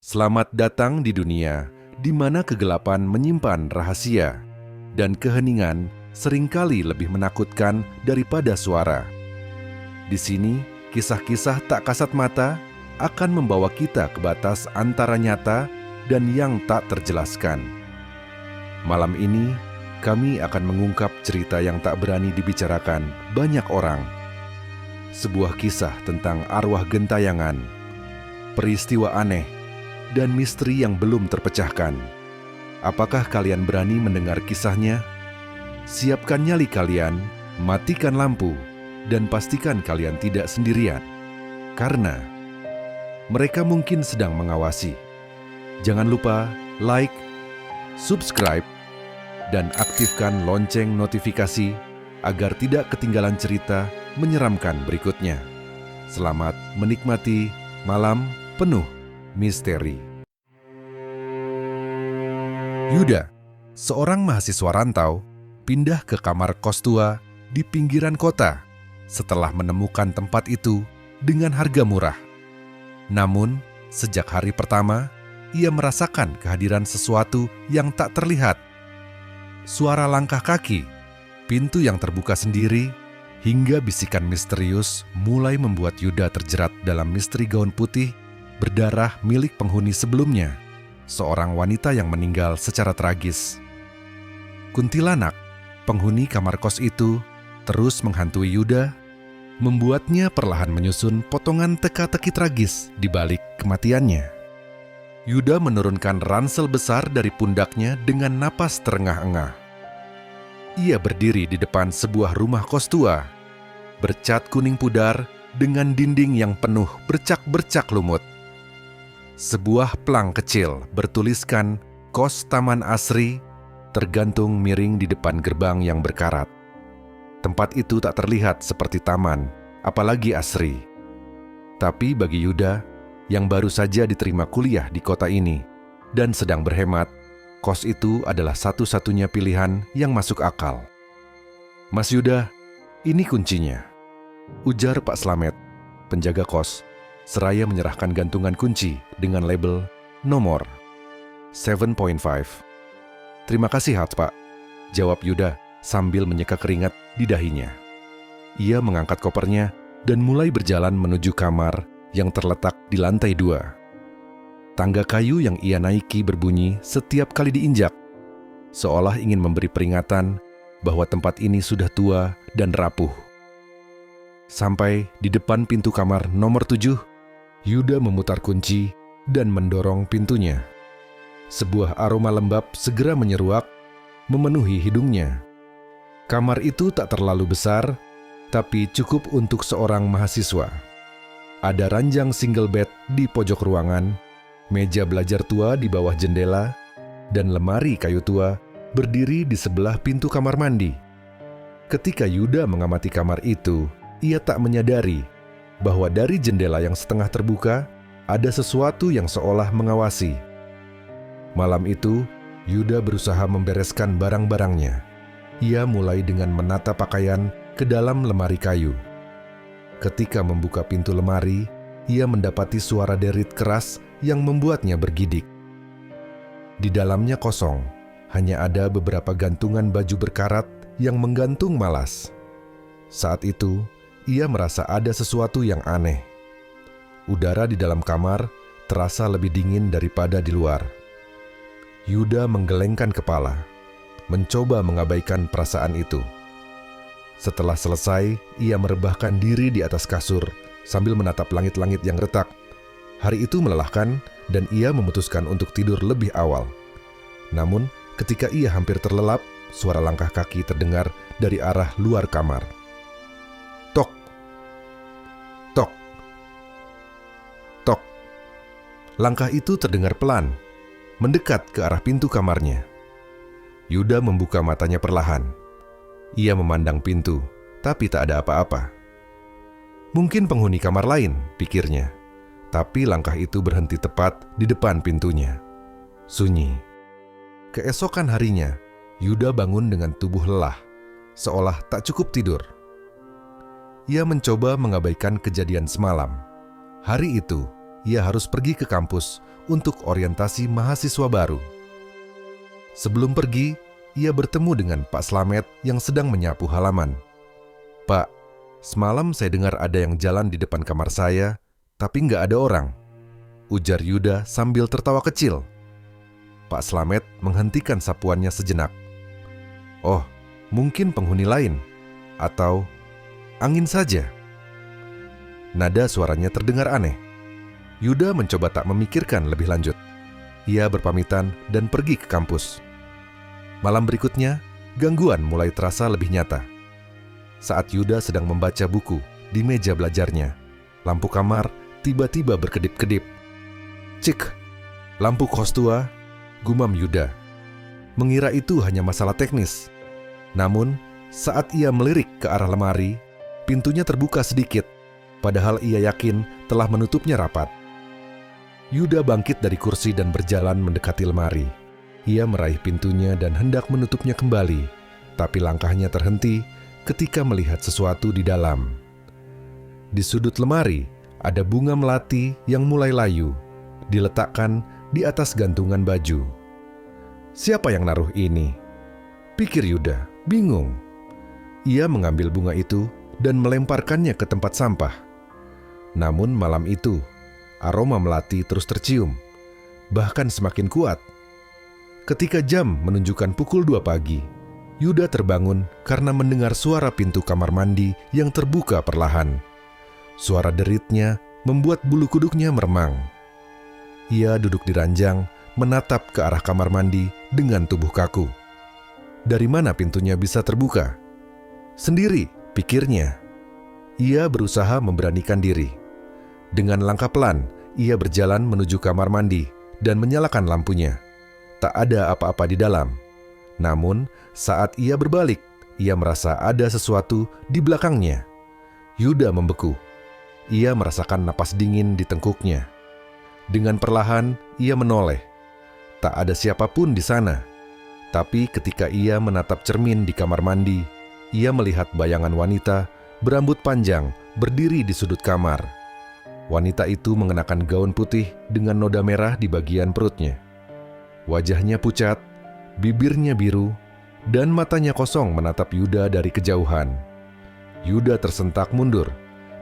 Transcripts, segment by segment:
Selamat datang di dunia di mana kegelapan menyimpan rahasia dan keheningan seringkali lebih menakutkan daripada suara. Di sini, kisah-kisah tak kasat mata akan membawa kita ke batas antara nyata dan yang tak terjelaskan. Malam ini, kami akan mengungkap cerita yang tak berani dibicarakan banyak orang. Sebuah kisah tentang arwah gentayangan, peristiwa aneh, dan misteri yang belum terpecahkan. Apakah kalian berani mendengar kisahnya? Siapkan nyali kalian, matikan lampu, dan pastikan kalian tidak sendirian. Karena mereka mungkin sedang mengawasi. Jangan lupa like, subscribe, dan aktifkan lonceng notifikasi agar tidak ketinggalan cerita menyeramkan berikutnya. Selamat menikmati malam penuh misteri. Yuda, seorang mahasiswa rantau, pindah ke kamar kos tua di pinggiran kota setelah menemukan tempat itu dengan harga murah. Namun, sejak hari pertama, ia merasakan kehadiran sesuatu yang tak terlihat. Suara langkah kaki, pintu yang terbuka sendiri, hingga bisikan misterius mulai membuat Yuda terjerat dalam misteri gaun putih berdarah milik penghuni sebelumnya, seorang wanita yang meninggal secara tragis. Kuntilanak, penghuni kamar kos itu, terus menghantui Yuda, membuatnya perlahan menyusun potongan teka-teki tragis di balik kematiannya. Yuda menurunkan ransel besar dari pundaknya dengan napas terengah-engah. Ia berdiri di depan sebuah rumah kos tua, bercat kuning pudar dengan dinding yang penuh bercak-bercak lumut. Sebuah plang kecil bertuliskan Kos Taman Asri tergantung miring di depan gerbang yang berkarat. Tempat itu tak terlihat seperti taman, apalagi asri. Tapi bagi Yuda, yang baru saja diterima kuliah di kota ini dan sedang berhemat, kos itu adalah satu-satunya pilihan yang masuk akal. "Mas Yuda, ini kuncinya," ujar Pak Slamet, penjaga kos, seraya menyerahkan gantungan kunci dengan label nomor 7.5. "Terima kasih, Hat, Pak," jawab Yuda sambil menyeka keringat di dahinya. Ia mengangkat kopernya dan mulai berjalan menuju kamar yang terletak di lantai 2. Tangga kayu yang ia naiki berbunyi setiap kali diinjak, seolah ingin memberi peringatan bahwa tempat ini sudah tua dan rapuh. Sampai di depan pintu kamar nomor 7, Yuda memutar kunci dan mendorong pintunya. Sebuah aroma lembab segera menyeruak, memenuhi hidungnya. Kamar itu tak terlalu besar, tapi cukup untuk seorang mahasiswa. Ada ranjang single bed di pojok ruangan, meja belajar tua di bawah jendela, dan lemari kayu tua berdiri di sebelah pintu kamar mandi. Ketika Yuda mengamati kamar itu, ia tak menyadari bahwa dari jendela yang setengah terbuka, ada sesuatu yang seolah mengawasi. Malam itu, Yuda berusaha membereskan barang-barangnya. Ia mulai dengan menata pakaian ke dalam lemari kayu. Ketika membuka pintu lemari, ia mendapati suara derit keras yang membuatnya bergidik. Di dalamnya kosong, hanya ada beberapa gantungan baju berkarat yang menggantung malas. Saat itu, ia merasa ada sesuatu yang aneh. Udara di dalam kamar terasa lebih dingin daripada di luar. Yuda menggelengkan kepala, mencoba mengabaikan perasaan itu. Setelah selesai, ia merebahkan diri di atas kasur sambil menatap langit-langit yang retak. Hari itu melelahkan dan ia memutuskan untuk tidur lebih awal. Namun, ketika ia hampir terlelap, suara langkah kaki terdengar dari arah luar kamar. Tok, tok, tok. Langkah itu terdengar pelan, mendekat ke arah pintu kamarnya. Yuda membuka matanya perlahan. Ia memandang pintu, tapi tak ada apa-apa. Mungkin penghuni kamar lain, pikirnya. Tapi langkah itu berhenti tepat di depan pintunya. Sunyi. Keesokan harinya, Yuda bangun dengan tubuh lelah, seolah tak cukup tidur. Ia mencoba mengabaikan kejadian semalam. Hari itu, ia harus pergi ke kampus untuk orientasi mahasiswa baru. Sebelum pergi, ia bertemu dengan Pak Slamet yang sedang menyapu halaman. "Pak, semalam saya dengar ada yang jalan di depan kamar saya, tapi nggak ada orang," ujar Yuda sambil tertawa kecil. Pak Slamet menghentikan sapuannya sejenak. "Oh, mungkin penghuni lain, atau angin saja." Nada suaranya terdengar aneh. Yuda mencoba tak memikirkan lebih lanjut. Ia berpamitan dan pergi ke kampus. Malam berikutnya, gangguan mulai terasa lebih nyata. Saat Yuda sedang membaca buku di meja belajarnya, lampu kamar tiba-tiba berkedip-kedip. "Cik, lampu kos tua," gumam Yuda. Mengira itu hanya masalah teknis. Namun, saat ia melirik ke arah lemari, pintunya terbuka sedikit, padahal ia yakin telah menutupnya rapat. Yuda bangkit dari kursi dan berjalan mendekati lemari. Ia meraih pintunya dan hendak menutupnya kembali, tapi langkahnya terhenti ketika melihat sesuatu di dalam. Di sudut lemari, ada bunga melati yang mulai layu, diletakkan di atas gantungan baju. "Siapa yang naruh ini?" pikir Yuda, bingung. Ia mengambil bunga itu dan melemparkannya ke tempat sampah. Namun malam itu, aroma melati terus tercium, bahkan semakin kuat. Ketika jam menunjukkan pukul 2 pagi, Yuda terbangun karena mendengar suara pintu kamar mandi yang terbuka perlahan. Suara deritnya membuat bulu kuduknya meremang. Ia duduk di ranjang, menatap ke arah kamar mandi dengan tubuh kaku. Dari mana pintunya bisa terbuka? Sendiri, pikirnya. Ia berusaha memberanikan diri. Dengan langkah pelan, ia berjalan menuju kamar mandi dan menyalakan lampunya. Tak ada apa-apa di dalam. Namun, saat ia berbalik, ia merasa ada sesuatu di belakangnya. Yuda membeku. Ia merasakan napas dingin di tengkuknya. Dengan perlahan, ia menoleh. Tak ada siapapun di sana. Tapi ketika ia menatap cermin di kamar mandi, ia melihat bayangan wanita berambut panjang berdiri di sudut kamar. Wanita itu mengenakan gaun putih dengan noda merah di bagian perutnya. Wajahnya pucat, bibirnya biru, dan matanya kosong menatap Yuda dari kejauhan. Yuda tersentak mundur,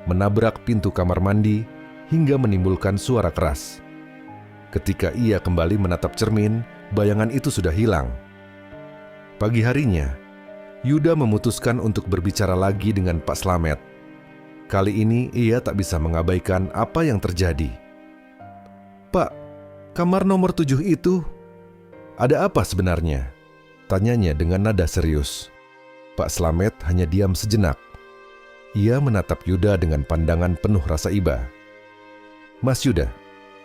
menabrak pintu kamar mandi hingga menimbulkan suara keras. Ketika ia kembali menatap cermin, bayangan itu sudah hilang. Pagi harinya, Yuda memutuskan untuk berbicara lagi dengan Pak Slamet. Kali ini ia tak bisa mengabaikan apa yang terjadi. "Pak, kamar nomor 7 itu, ada apa sebenarnya?" tanyanya dengan nada serius. Pak Slamet hanya diam sejenak. Ia menatap Yuda dengan pandangan penuh rasa iba. "Mas Yuda,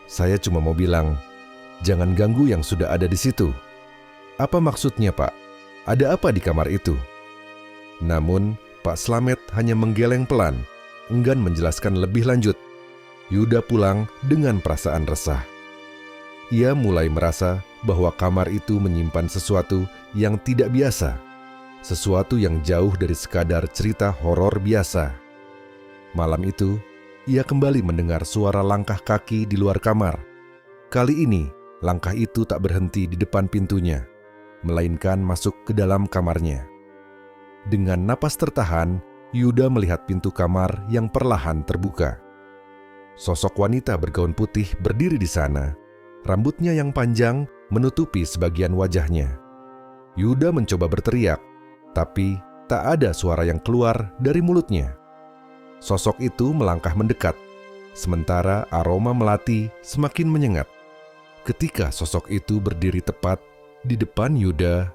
saya cuma mau bilang, jangan ganggu yang sudah ada di situ." "Apa maksudnya, Pak? Ada apa di kamar itu?" Namun, Pak Slamet hanya menggeleng pelan, enggan menjelaskan lebih lanjut. Yuda pulang dengan perasaan resah. Ia mulai merasa bahwa kamar itu menyimpan sesuatu yang tidak biasa, sesuatu yang jauh dari sekadar cerita horor biasa. Malam itu, ia kembali mendengar suara langkah kaki di luar kamar. Kali ini, langkah itu tak berhenti di depan pintunya, melainkan masuk ke dalam kamarnya. Dengan napas tertahan, Yuda melihat pintu kamar yang perlahan terbuka. Sosok wanita bergaun putih berdiri di sana. Rambutnya yang panjang menutupi sebagian wajahnya. Yuda mencoba berteriak, tapi tak ada suara yang keluar dari mulutnya. Sosok itu melangkah mendekat, sementara aroma melati semakin menyengat. Ketika sosok itu berdiri tepat di depan Yuda,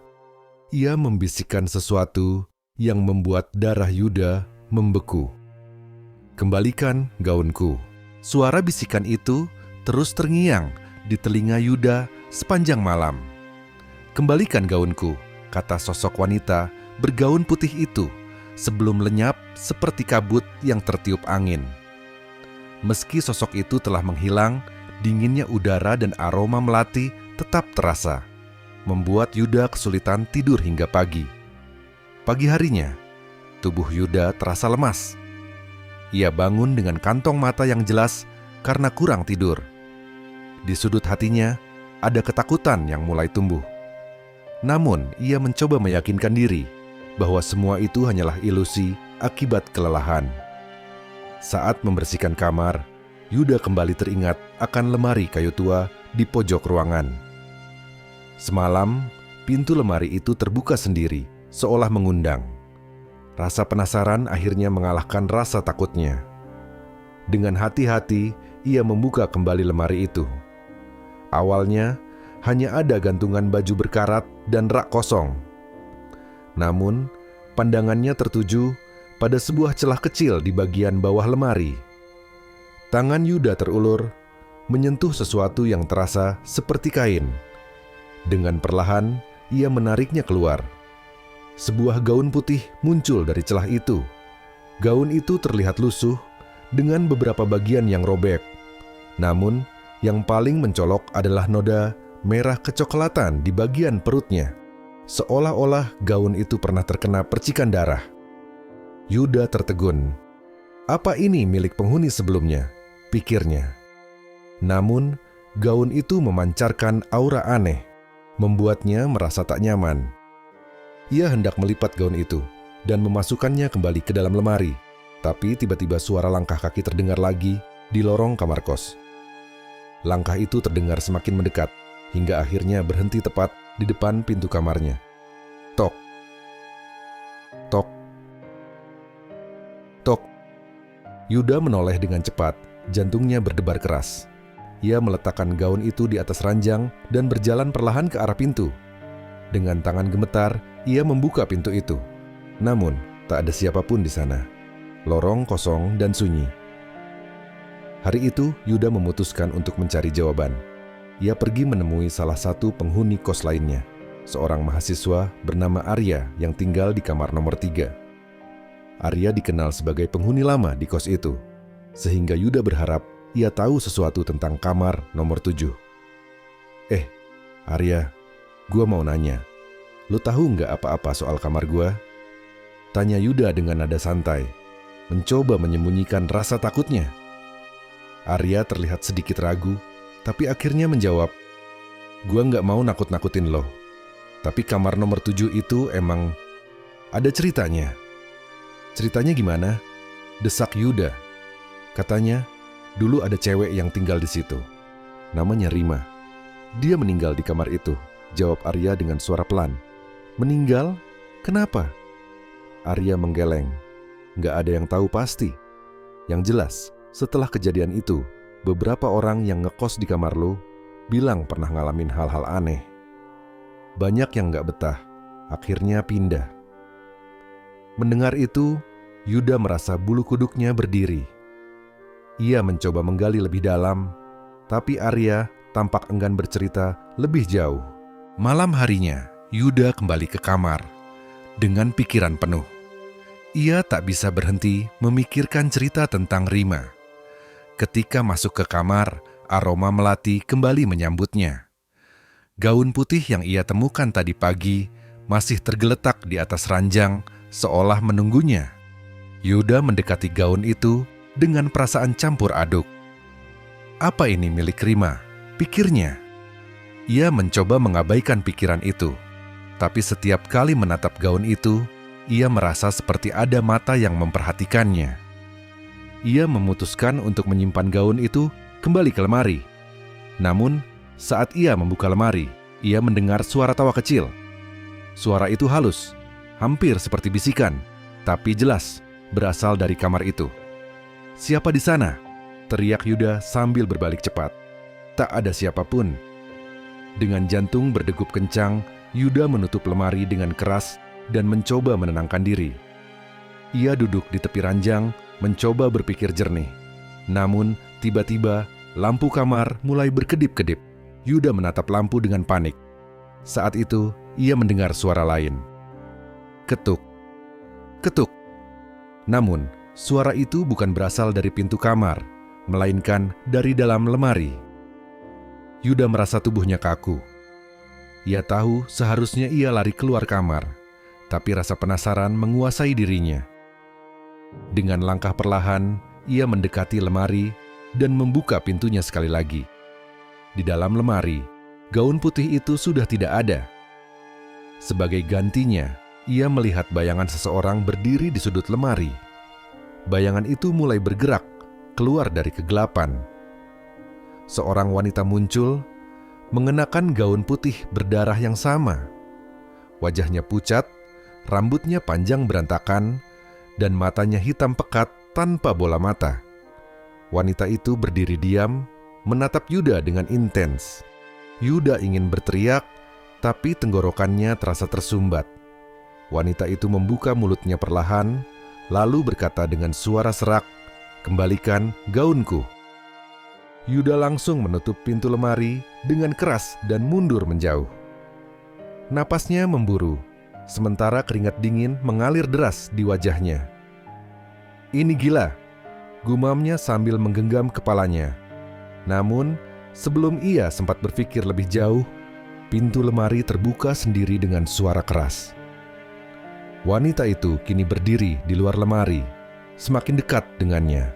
ia membisikkan sesuatu yang membuat darah Yuda membeku. "Kembalikan gaunku." Suara bisikan itu terus terngiang di telinga Yuda sepanjang malam. "Kembalikan gaunku," kata sosok wanita bergaun putih itu sebelum lenyap seperti kabut yang tertiup angin. Meski sosok itu telah menghilang, dinginnya udara dan aroma melati tetap terasa, membuat Yuda kesulitan tidur hingga pagi. Pagi harinya, tubuh Yuda terasa lemas. Ia bangun dengan kantong mata yang jelas karena kurang tidur. Di sudut hatinya, ada ketakutan yang mulai tumbuh. Namun, ia mencoba meyakinkan diri bahwa semua itu hanyalah ilusi akibat kelelahan. Saat membersihkan kamar, Yuda kembali teringat akan lemari kayu tua di pojok ruangan. Semalam, pintu lemari itu terbuka sendiri, seolah mengundang. Rasa penasaran akhirnya mengalahkan rasa takutnya. Dengan hati-hati, ia membuka kembali lemari itu. Awalnya, hanya ada gantungan baju berkarat dan rak kosong. Namun, pandangannya tertuju pada sebuah celah kecil di bagian bawah lemari. Tangan Yuda terulur, menyentuh sesuatu yang terasa seperti kain. Dengan perlahan, ia menariknya keluar. Sebuah gaun putih muncul dari celah itu. Gaun itu terlihat lusuh dengan beberapa bagian yang robek. Namun, yang paling mencolok adalah noda merah kecoklatan di bagian perutnya. Seolah-olah gaun itu pernah terkena percikan darah. Yuda tertegun. Apa ini milik penghuni sebelumnya? Pikirnya. Namun, gaun itu memancarkan aura aneh, membuatnya merasa tak nyaman. Ia hendak melipat gaun itu dan memasukkannya kembali ke dalam lemari. Tapi tiba-tiba suara langkah kaki terdengar lagi di lorong kamar kos. Langkah itu terdengar semakin mendekat, hingga akhirnya berhenti tepat di depan pintu kamarnya. Tok. Tok. Tok. Yuda menoleh dengan cepat, jantungnya berdebar keras. Ia meletakkan gaun itu di atas ranjang dan berjalan perlahan ke arah pintu. Dengan tangan gemetar, ia membuka pintu itu. Namun, tak ada siapapun di sana. Lorong kosong dan sunyi. Hari itu, Yuda memutuskan untuk mencari jawaban. Ia pergi menemui salah satu penghuni kos lainnya, seorang mahasiswa bernama Arya yang tinggal di kamar nomor 3. Arya dikenal sebagai penghuni lama di kos itu, sehingga Yuda berharap ia tahu sesuatu tentang kamar nomor 7. Arya, gua mau nanya, lu tahu nggak apa-apa soal kamar gua? Tanya Yuda dengan nada santai, mencoba menyembunyikan rasa takutnya. Arya terlihat sedikit ragu, tapi akhirnya menjawab, gua nggak mau nakut-nakutin lo. Tapi kamar nomor 7 itu emang ada ceritanya. Ceritanya gimana? Desak Yuda. Katanya, dulu ada cewek yang tinggal di situ. Namanya Rima. Dia meninggal di kamar itu, jawab Arya dengan suara pelan. Meninggal? Kenapa? Arya menggeleng. Nggak ada yang tahu pasti. Yang jelas, setelah kejadian itu, beberapa orang yang ngekos di kamar lo bilang pernah ngalamin hal-hal aneh. Banyak yang nggak betah, akhirnya pindah. Mendengar itu, Yuda merasa bulu kuduknya berdiri. Ia mencoba menggali lebih dalam, tapi Arya tampak enggan bercerita lebih jauh. Malam harinya, Yuda kembali ke kamar dengan pikiran penuh. Ia tak bisa berhenti memikirkan cerita tentang Rima. Ketika masuk ke kamar, aroma melati kembali menyambutnya. Gaun putih yang ia temukan tadi pagi masih tergeletak di atas ranjang seolah menunggunya. Yuda mendekati gaun itu dengan perasaan campur aduk. Apa ini milik Rima? Pikirnya. Ia mencoba mengabaikan pikiran itu. Tapi setiap kali menatap gaun itu, ia merasa seperti ada mata yang memperhatikannya. Ia memutuskan untuk menyimpan gaun itu kembali ke lemari. Namun, saat ia membuka lemari, ia mendengar suara tawa kecil. Suara itu halus, hampir seperti bisikan, tapi jelas berasal dari kamar itu. "Siapa di sana?" teriak Yuda sambil berbalik cepat. Tak ada siapapun. Dengan jantung berdegup kencang, Yuda menutup lemari dengan keras dan mencoba menenangkan diri. Ia duduk di tepi ranjang, mencoba berpikir jernih. Namun, tiba-tiba lampu kamar mulai berkedip-kedip. Yuda menatap lampu dengan panik. Saat itu, ia mendengar suara lain. Ketuk. Ketuk. Namun, suara itu bukan berasal dari pintu kamar, melainkan dari dalam lemari. Yuda merasa tubuhnya kaku. Ia tahu seharusnya ia lari keluar kamar, tapi rasa penasaran menguasai dirinya. Dengan langkah perlahan, ia mendekati lemari dan membuka pintunya sekali lagi. Di dalam lemari, gaun putih itu sudah tidak ada. Sebagai gantinya, ia melihat bayangan seseorang berdiri di sudut lemari. Bayangan itu mulai bergerak keluar dari kegelapan. Seorang wanita muncul, mengenakan gaun putih berdarah yang sama. Wajahnya pucat, rambutnya panjang berantakan, dan matanya hitam pekat tanpa bola mata. Wanita itu berdiri diam, menatap Yuda dengan intens. Yuda ingin berteriak, tapi tenggorokannya terasa tersumbat. Wanita itu membuka mulutnya perlahan, lalu berkata dengan suara serak, "Kembalikan gaunku." Yuda langsung menutup pintu lemari dengan keras dan mundur menjauh. Napasnya memburu, sementara keringat dingin mengalir deras di wajahnya. "Ini gila," gumamnya sambil menggenggam kepalanya. Namun, sebelum ia sempat berpikir lebih jauh, pintu lemari terbuka sendiri dengan suara keras. Wanita itu kini berdiri di luar lemari, semakin dekat dengannya.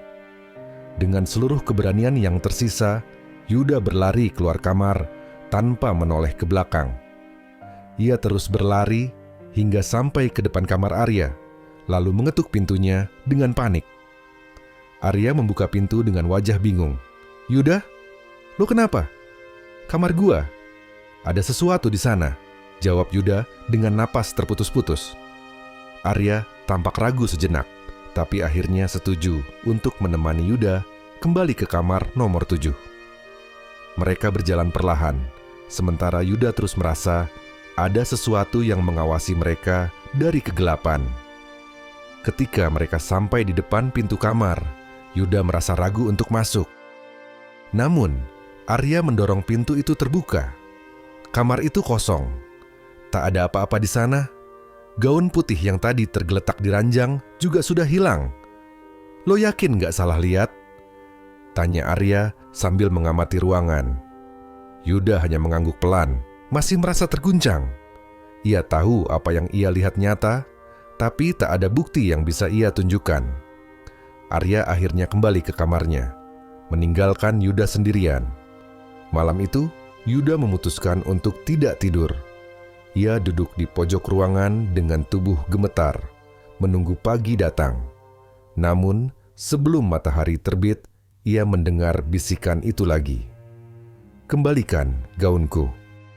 Dengan seluruh keberanian yang tersisa, Yuda berlari keluar kamar tanpa menoleh ke belakang. Ia terus berlari hingga sampai ke depan kamar Arya, lalu mengetuk pintunya dengan panik. Arya membuka pintu dengan wajah bingung. "Yuda, lo kenapa?" "Kamar gua. Ada sesuatu di sana," jawab Yuda dengan napas terputus-putus. Arya tampak ragu sejenak, tapi akhirnya setuju untuk menemani Yuda kembali ke kamar nomor 7. Mereka berjalan perlahan, sementara Yuda terus merasa ada sesuatu yang mengawasi mereka dari kegelapan. Ketika mereka sampai di depan pintu kamar, Yuda merasa ragu untuk masuk. Namun, Arya mendorong pintu itu terbuka. Kamar itu kosong. Tak ada apa-apa di sana. Gaun putih yang tadi tergeletak di ranjang juga sudah hilang. "Lo yakin gak salah lihat?" tanya Arya sambil mengamati ruangan. Yuda hanya mengangguk pelan, masih merasa terguncang. Ia tahu apa yang ia lihat nyata, tapi tak ada bukti yang bisa ia tunjukkan. Arya akhirnya kembali ke kamarnya, meninggalkan Yuda sendirian. Malam itu, Yuda memutuskan untuk tidak tidur. Ia duduk di pojok ruangan dengan tubuh gemetar, menunggu pagi datang. Namun, sebelum matahari terbit, ia mendengar bisikan itu lagi. "Kembalikan gaunku."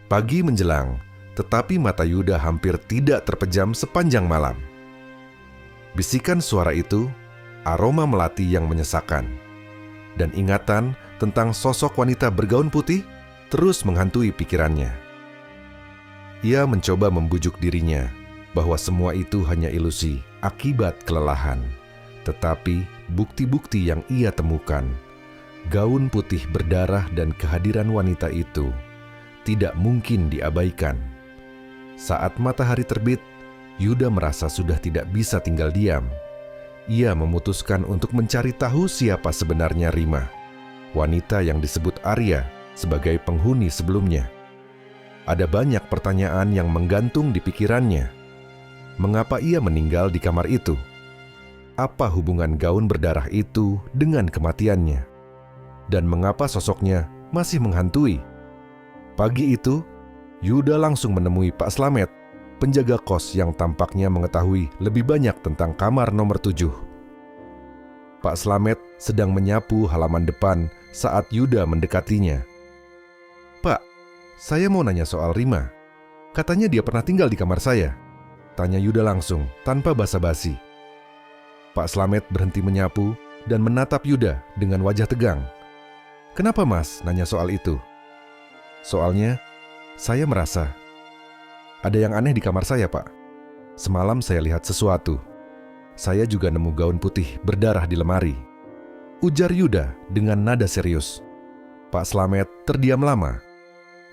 Pagi menjelang, tetapi mata Yuda hampir tidak terpejam sepanjang malam. Bisikan suara itu, aroma melati yang menyesakan, dan ingatan tentang sosok wanita bergaun putih terus menghantui pikirannya. Ia mencoba membujuk dirinya bahwa semua itu hanya ilusi akibat kelelahan. Tetapi bukti-bukti yang ia temukan, gaun putih berdarah dan kehadiran wanita itu, tidak mungkin diabaikan. Saat matahari terbit, Yuda merasa sudah tidak bisa tinggal diam. Ia memutuskan untuk mencari tahu siapa sebenarnya Rima, wanita yang disebut Arya sebagai penghuni sebelumnya. Ada banyak pertanyaan yang menggantung di pikirannya. Mengapa ia meninggal di kamar itu? Apa hubungan gaun berdarah itu dengan kematiannya? Dan mengapa sosoknya masih menghantui? Pagi itu, Yuda langsung menemui Pak Slamet, penjaga kos yang tampaknya mengetahui lebih banyak tentang kamar nomor 7. Pak Slamet sedang menyapu halaman depan saat Yuda mendekatinya. "Pak, saya mau nanya soal Rima. Katanya dia pernah tinggal di kamar saya," tanya Yuda langsung, tanpa basa-basi. Pak Slamet berhenti menyapu dan menatap Yuda dengan wajah tegang. "Kenapa Mas nanya soal itu?" "Soalnya, saya merasa ada yang aneh di kamar saya, Pak. Semalam saya lihat sesuatu. Saya juga nemu gaun putih berdarah di lemari," ujar Yuda dengan nada serius. Pak Slamet terdiam lama.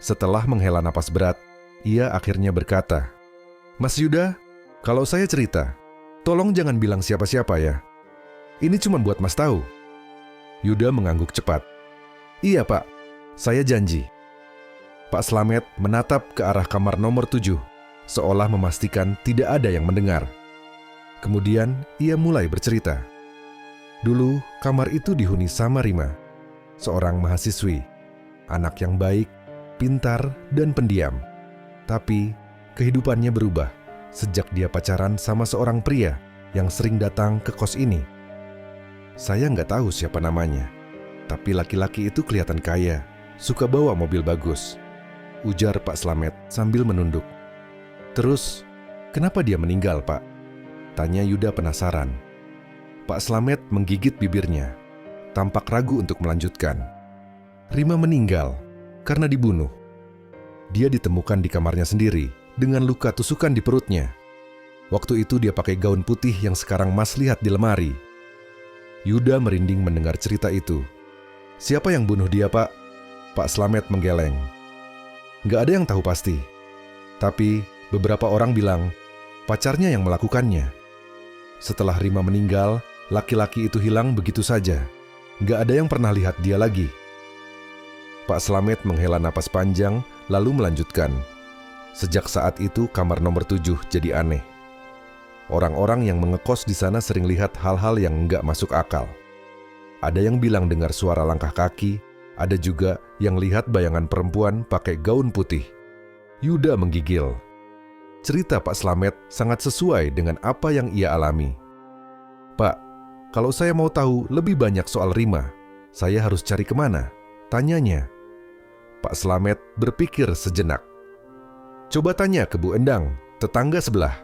Setelah menghela napas berat, ia akhirnya berkata, "Mas Yuda, kalau saya cerita, tolong jangan bilang siapa-siapa ya. Ini cuma buat Mas tahu." Yuda mengangguk cepat. "Iya Pak, saya janji." Pak Slamet menatap ke arah kamar nomor 7, seolah memastikan tidak ada yang mendengar. Kemudian ia mulai bercerita. "Dulu kamar itu dihuni sama Rima. seorang mahasiswi, anak yang baik, pintar, dan pendiam. Tapi kehidupannya berubah sejak dia pacaran sama seorang pria yang sering datang ke kos ini. Saya nggak tahu siapa namanya, tapi laki-laki itu kelihatan kaya, suka bawa mobil bagus, ujar Pak Slamet sambil menunduk. Terus, kenapa dia meninggal, Pak? Tanya Yuda penasaran. Pak Slamet menggigit bibirnya, tampak ragu untuk melanjutkan. Rima meninggal karena dibunuh. Dia ditemukan di kamarnya sendiri dengan luka tusukan di perutnya. Waktu itu dia pakai gaun putih yang sekarang Mas lihat di lemari. Yuda merinding mendengar cerita itu. Siapa yang bunuh dia, Pak? Pak Slamet menggeleng. Nggak ada yang tahu pasti. Tapi beberapa orang bilang pacarnya yang melakukannya. Setelah Rima meninggal, laki-laki itu hilang begitu saja. Nggak ada yang pernah lihat dia lagi. Pak Slamet menghela napas panjang, lalu melanjutkan. Sejak saat itu kamar nomor 7 jadi aneh. Orang-orang yang mengekos di sana sering lihat hal-hal yang nggak masuk akal. Ada yang bilang dengar suara langkah kaki, ada juga yang lihat bayangan perempuan pakai gaun putih. Yuda menggigil. Cerita Pak Slamet sangat sesuai dengan apa yang ia alami. Pak, kalau saya mau tahu lebih banyak soal Rima, saya harus cari kemana? Tanyanya. Pak Slamet berpikir sejenak. Coba tanya ke Bu Endang, tetangga sebelah.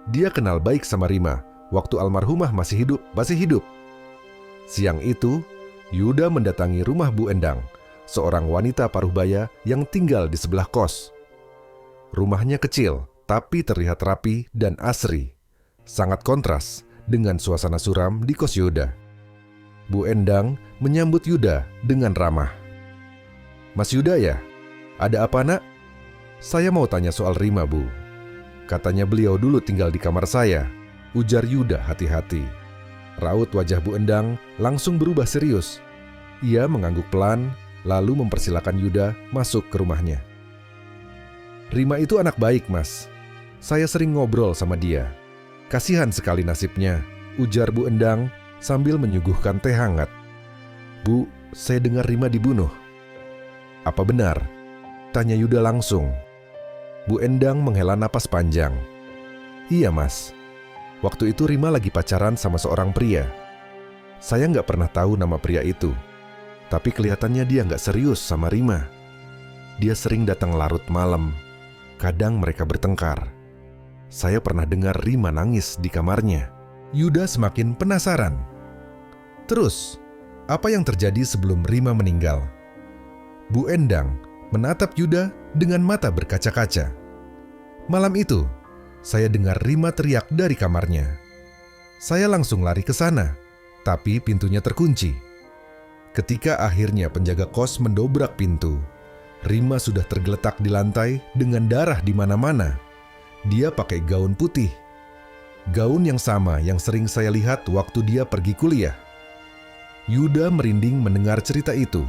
Dia kenal baik sama Rima waktu almarhumah masih hidup. Siang itu, Yuda mendatangi rumah Bu Endang, seorang wanita paruhbaya yang tinggal di sebelah kos. Rumahnya kecil, tapi terlihat rapi dan asri. Sangat kontras dengan suasana suram di kos Yuda. Bu Endang menyambut Yuda dengan ramah. Mas Yuda ya? Ada apa, Nak? Saya mau tanya soal Rima, Bu. Katanya beliau dulu tinggal di kamar saya, ujar Yuda hati-hati. Raut wajah Bu Endang langsung berubah serius. Ia mengangguk pelan, lalu mempersilakan Yuda masuk ke rumahnya. Rima itu anak baik, Mas. Saya sering ngobrol sama dia. Kasihan sekali nasibnya, ujar Bu Endang sambil menyuguhkan teh hangat. Bu, saya dengar Rima dibunuh. Apa benar? Tanya Yuda langsung. Bu Endang menghela napas panjang. Iya, Mas. Waktu itu Rima lagi pacaran sama seorang pria. Saya nggak pernah tahu nama pria itu. Tapi kelihatannya dia nggak serius sama Rima. Dia sering datang larut malam. Kadang mereka bertengkar. Saya pernah dengar Rima nangis di kamarnya. Yuda semakin penasaran. Terus, apa yang terjadi sebelum Rima meninggal? Bu Endang menatap Yuda dengan mata berkaca-kaca. Malam itu, saya dengar Rima teriak dari kamarnya. Saya langsung lari ke sana, tapi pintunya terkunci. Ketika akhirnya penjaga kos mendobrak pintu, Rima sudah tergeletak di lantai dengan darah di mana-mana. Dia pakai gaun putih. Gaun yang sama yang sering saya lihat waktu dia pergi kuliah. Yuda merinding mendengar cerita itu.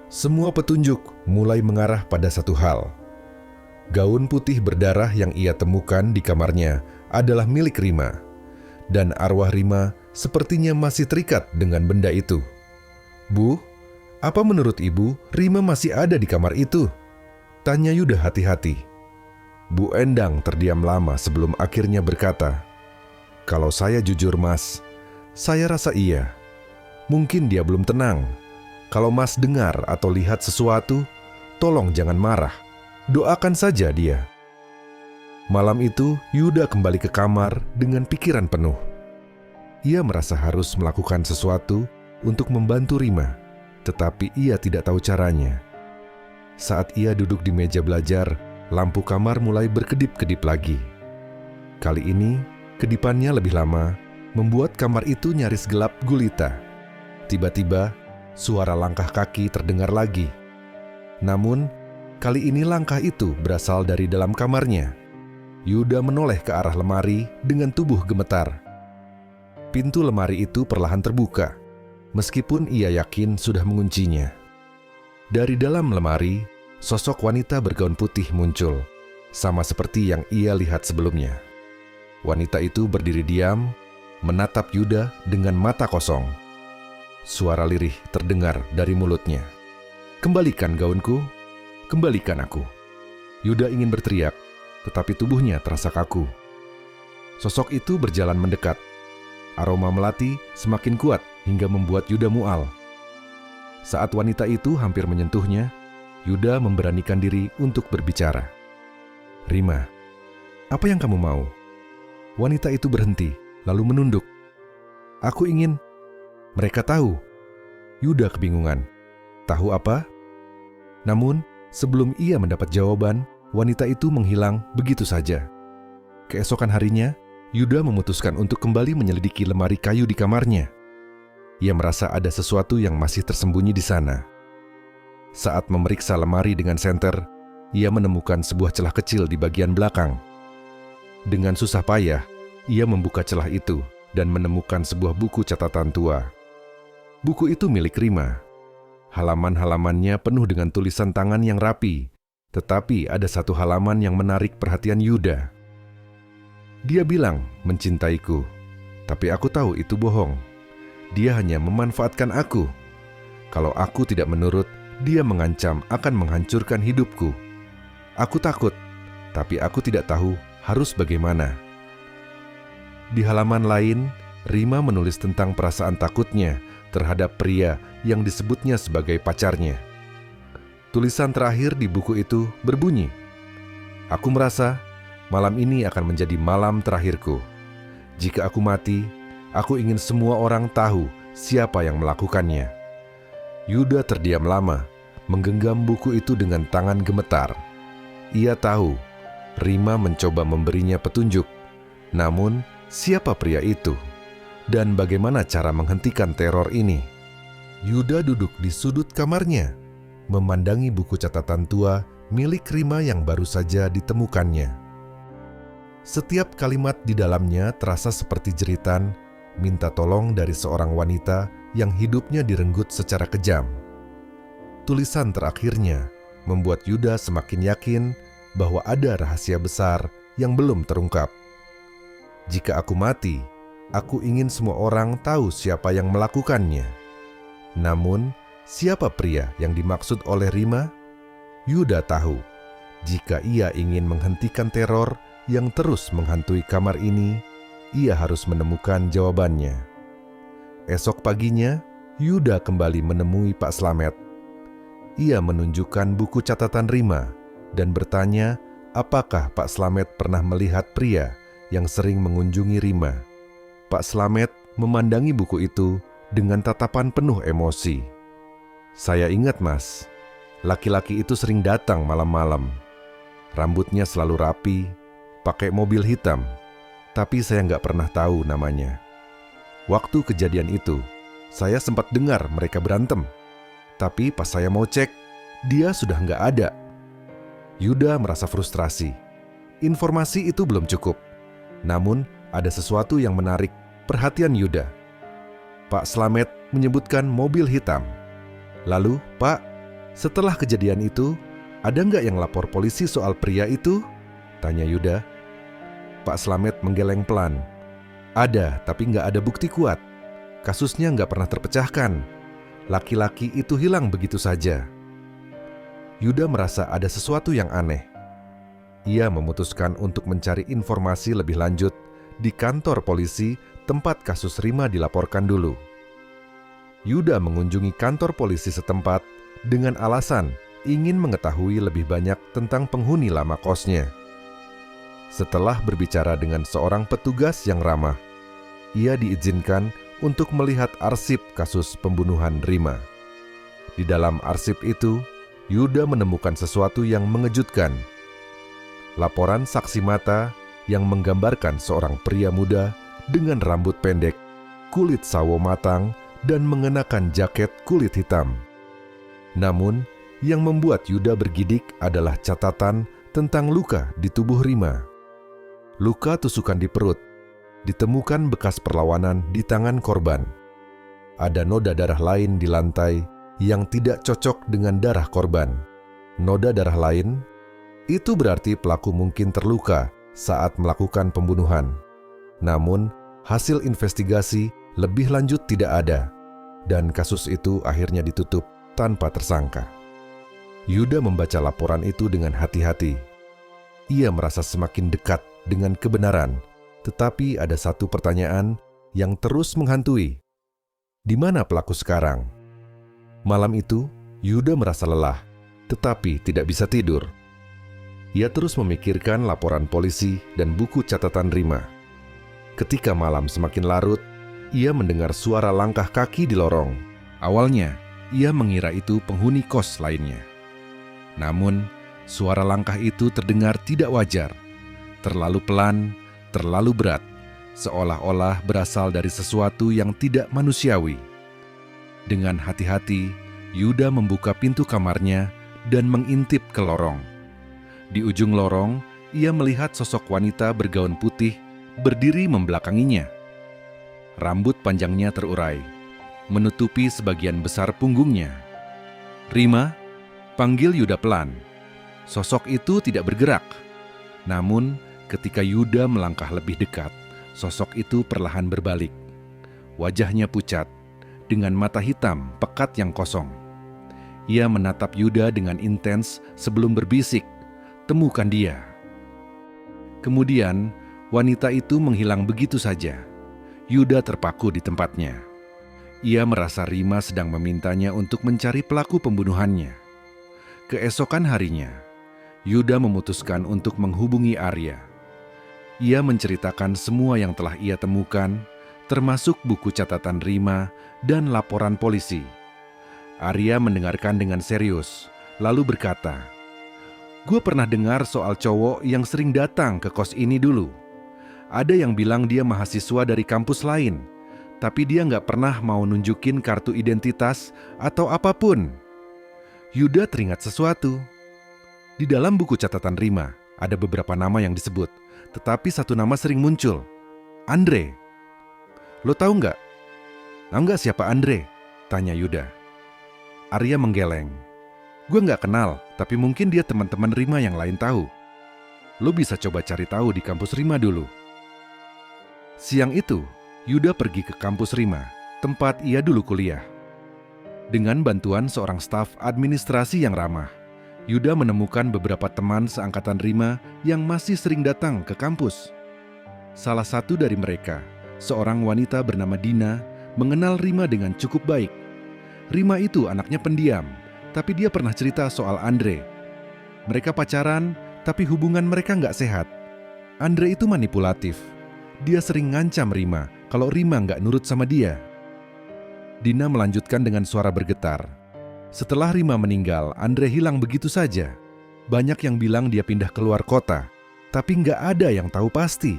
Semua petunjuk mulai mengarah pada satu hal. Gaun putih berdarah yang ia temukan di kamarnya adalah milik Rima. Dan arwah Rima sepertinya masih terikat dengan benda itu. Bu, apa menurut Ibu Rima masih ada di kamar itu? Tanya Yuda hati-hati. Bu Endang terdiam lama sebelum akhirnya berkata, kalau saya jujur, Mas, saya rasa iya. Mungkin dia belum tenang. Kalau Mas dengar atau lihat sesuatu, tolong jangan marah. Doakan saja dia. Malam itu, Yuda kembali ke kamar dengan pikiran penuh. Ia merasa harus melakukan sesuatu untuk membantu Rima, tetapi ia tidak tahu caranya. Saat ia duduk di meja belajar, lampu kamar mulai berkedip-kedip lagi. Kali ini, kedipannya lebih lama, membuat kamar itu nyaris gelap gulita. Tiba-tiba, suara langkah kaki terdengar lagi. Namun, kali ini langkah itu berasal dari dalam kamarnya. Yuda menoleh ke arah lemari dengan tubuh gemetar. Pintu lemari itu perlahan terbuka, meskipun ia yakin sudah menguncinya. Dari dalam lemari, sosok wanita bergaun putih muncul, sama seperti yang ia lihat sebelumnya. Wanita itu berdiri diam, menatap Yuda dengan mata kosong. Suara lirih terdengar dari mulutnya. "Kembalikan gaunku, kembalikan aku." Yuda ingin berteriak, tetapi tubuhnya terasa kaku. Sosok itu berjalan mendekat. Aroma melati semakin kuat hingga membuat Yuda mual. Saat wanita itu hampir menyentuhnya, Yuda memberanikan diri untuk berbicara. "Rima, apa yang kamu mau?" Wanita itu berhenti, lalu menunduk. "Aku ingin..." Mereka tahu. Yuda kebingungan. Tahu apa? Namun, sebelum ia mendapat jawaban, wanita itu menghilang begitu saja. Keesokan harinya, Yuda memutuskan untuk kembali menyelidiki lemari kayu di kamarnya. Ia merasa ada sesuatu yang masih tersembunyi di sana. Saat memeriksa lemari dengan senter, ia menemukan sebuah celah kecil di bagian belakang. Dengan susah payah, ia membuka celah itu dan menemukan sebuah buku catatan tua. Buku itu milik Rima. Halaman-halamannya penuh dengan tulisan tangan yang rapi, tetapi ada satu halaman yang menarik perhatian Yuda. Dia bilang mencintaiku, tapi aku tahu itu bohong. Dia hanya memanfaatkan aku. Kalau aku tidak menurut, dia mengancam akan menghancurkan hidupku. Aku takut, tapi aku tidak tahu harus bagaimana. Di halaman lain, Rima menulis tentang perasaan takutnya terhadap pria yang disebutnya sebagai pacarnya. Tulisan terakhir di buku itu berbunyi, "Aku merasa malam ini akan menjadi malam terakhirku. Jika aku mati, aku ingin semua orang tahu siapa yang melakukannya." Yuda terdiam lama, menggenggam buku itu dengan tangan gemetar. Ia tahu Rima mencoba memberinya petunjuk, namun siapa pria itu? Dan bagaimana cara menghentikan teror ini? Yuda duduk di sudut kamarnya, memandangi buku catatan tua milik Rima yang baru saja ditemukannya. Setiap kalimat di dalamnya terasa seperti jeritan minta tolong dari seorang wanita yang hidupnya direnggut secara kejam. Tulisan terakhirnya membuat Yuda semakin yakin bahwa ada rahasia besar yang belum terungkap. "Jika aku mati, aku ingin semua orang tahu siapa yang melakukannya." Namun, siapa pria yang dimaksud oleh Rima? Yuda tahu, jika ia ingin menghentikan teror yang terus menghantui kamar ini, ia harus menemukan jawabannya. Esok paginya, Yuda kembali menemui Pak Slamet. Ia menunjukkan buku catatan Rima dan bertanya apakah Pak Slamet pernah melihat pria yang sering mengunjungi Rima. Pak Slamet memandangi buku itu dengan tatapan penuh emosi. "Saya ingat, Mas. Laki-laki itu sering datang malam-malam. Rambutnya selalu rapi, pakai mobil hitam, tapi saya nggak pernah tahu namanya. Waktu kejadian itu, saya sempat dengar mereka berantem. Tapi pas saya mau cek, dia sudah nggak ada." Yuda merasa frustrasi. Informasi itu belum cukup. Namun, ada sesuatu yang menarik perhatian Yuda. Pak Slamet menyebutkan mobil hitam. "Lalu, Pak, setelah kejadian itu, ada nggak yang lapor polisi soal pria itu?" tanya Yuda. Pak Slamet menggeleng pelan. "Ada, tapi nggak ada bukti kuat. Kasusnya nggak pernah terpecahkan. Laki-laki itu hilang begitu saja." Yuda merasa ada sesuatu yang aneh. Ia memutuskan untuk mencari informasi lebih lanjut di kantor polisi tempat kasus Rima dilaporkan dulu. Yuda mengunjungi kantor polisi setempat dengan alasan ingin mengetahui lebih banyak tentang penghuni lama kosnya. Setelah berbicara dengan seorang petugas yang ramah, ia diizinkan untuk melihat arsip kasus pembunuhan Rima. Di dalam arsip itu, Yuda menemukan sesuatu yang mengejutkan. Laporan saksi mata yang menggambarkan seorang pria muda dengan rambut pendek, kulit sawo matang, dan mengenakan jaket kulit hitam. Namun, yang membuat Yuda bergidik adalah catatan tentang luka di tubuh Rima. Luka tusukan di perut, ditemukan bekas perlawanan di tangan korban. Ada noda darah lain di lantai yang tidak cocok dengan darah korban. Noda darah lain, itu berarti pelaku mungkin terluka saat melakukan pembunuhan. Namun, hasil investigasi lebih lanjut tidak ada. dan kasus itu akhirnya ditutup tanpa tersangka. Yuda membaca laporan itu dengan hati-hati. Ia merasa semakin dekat dengan kebenaran, tetapi ada satu pertanyaan yang terus menghantui. Di mana pelaku sekarang? Malam itu, Yuda merasa lelah, tetapi tidak bisa tidur. Ia terus memikirkan laporan polisi dan buku catatan Rima. Ketika malam semakin larut, ia mendengar suara langkah kaki di lorong. Awalnya, ia mengira itu penghuni kos lainnya. Namun, suara langkah itu terdengar tidak wajar, terlalu pelan, terlalu berat, seolah-olah berasal dari sesuatu yang tidak manusiawi. Dengan hati-hati, Yuda membuka pintu kamarnya dan mengintip ke lorong. Di ujung lorong, ia melihat sosok wanita bergaun putih berdiri membelakanginya. Rambut panjangnya terurai, menutupi sebagian besar punggungnya. "Rima," panggil Yuda pelan. Sosok itu tidak bergerak. Namun, ketika Yuda melangkah lebih dekat, sosok itu perlahan berbalik. Wajahnya pucat, dengan mata hitam pekat yang kosong. Ia menatap Yuda dengan intens sebelum berbisik, "Temukan dia." Kemudian, wanita itu menghilang begitu saja. Yuda terpaku di tempatnya. Ia merasa Rima sedang memintanya untuk mencari pelaku pembunuhannya. Keesokan harinya, Yuda memutuskan untuk menghubungi Arya. Ia menceritakan semua yang telah ia temukan, termasuk buku catatan Rima dan laporan polisi. Arya mendengarkan dengan serius, lalu berkata, "Gue pernah dengar soal cowok yang sering datang ke kos ini dulu. Ada yang bilang dia mahasiswa dari kampus lain, tapi dia nggak pernah mau nunjukin kartu identitas atau apapun." Yuda teringat sesuatu. Di dalam buku catatan Rima, ada beberapa nama yang disebut, tetapi satu nama sering muncul, Andre. "Lo tahu nggak?" "Tahu nggak siapa Andre?" tanya Yuda. Arya menggeleng. "Gue nggak kenal, tapi mungkin dia teman-teman Rima yang lain tahu. Lo bisa coba cari tahu di kampus Rima dulu." Siang itu, Yuda pergi ke kampus Rima, tempat ia dulu kuliah. Dengan bantuan seorang staf administrasi yang ramah, Yuda menemukan beberapa teman seangkatan Rima yang masih sering datang ke kampus. Salah satu dari mereka, seorang wanita bernama Dina, mengenal Rima dengan cukup baik. Rima itu anaknya pendiam, tapi dia pernah cerita soal Andre. Mereka pacaran, tapi hubungan mereka nggak sehat. Andre itu manipulatif. Dia sering ngancam Rima kalau Rima nggak nurut sama dia. Dina melanjutkan dengan suara bergetar. Setelah Rima meninggal, Andre hilang begitu saja. Banyak yang bilang dia pindah keluar kota, tapi nggak ada yang tahu pasti.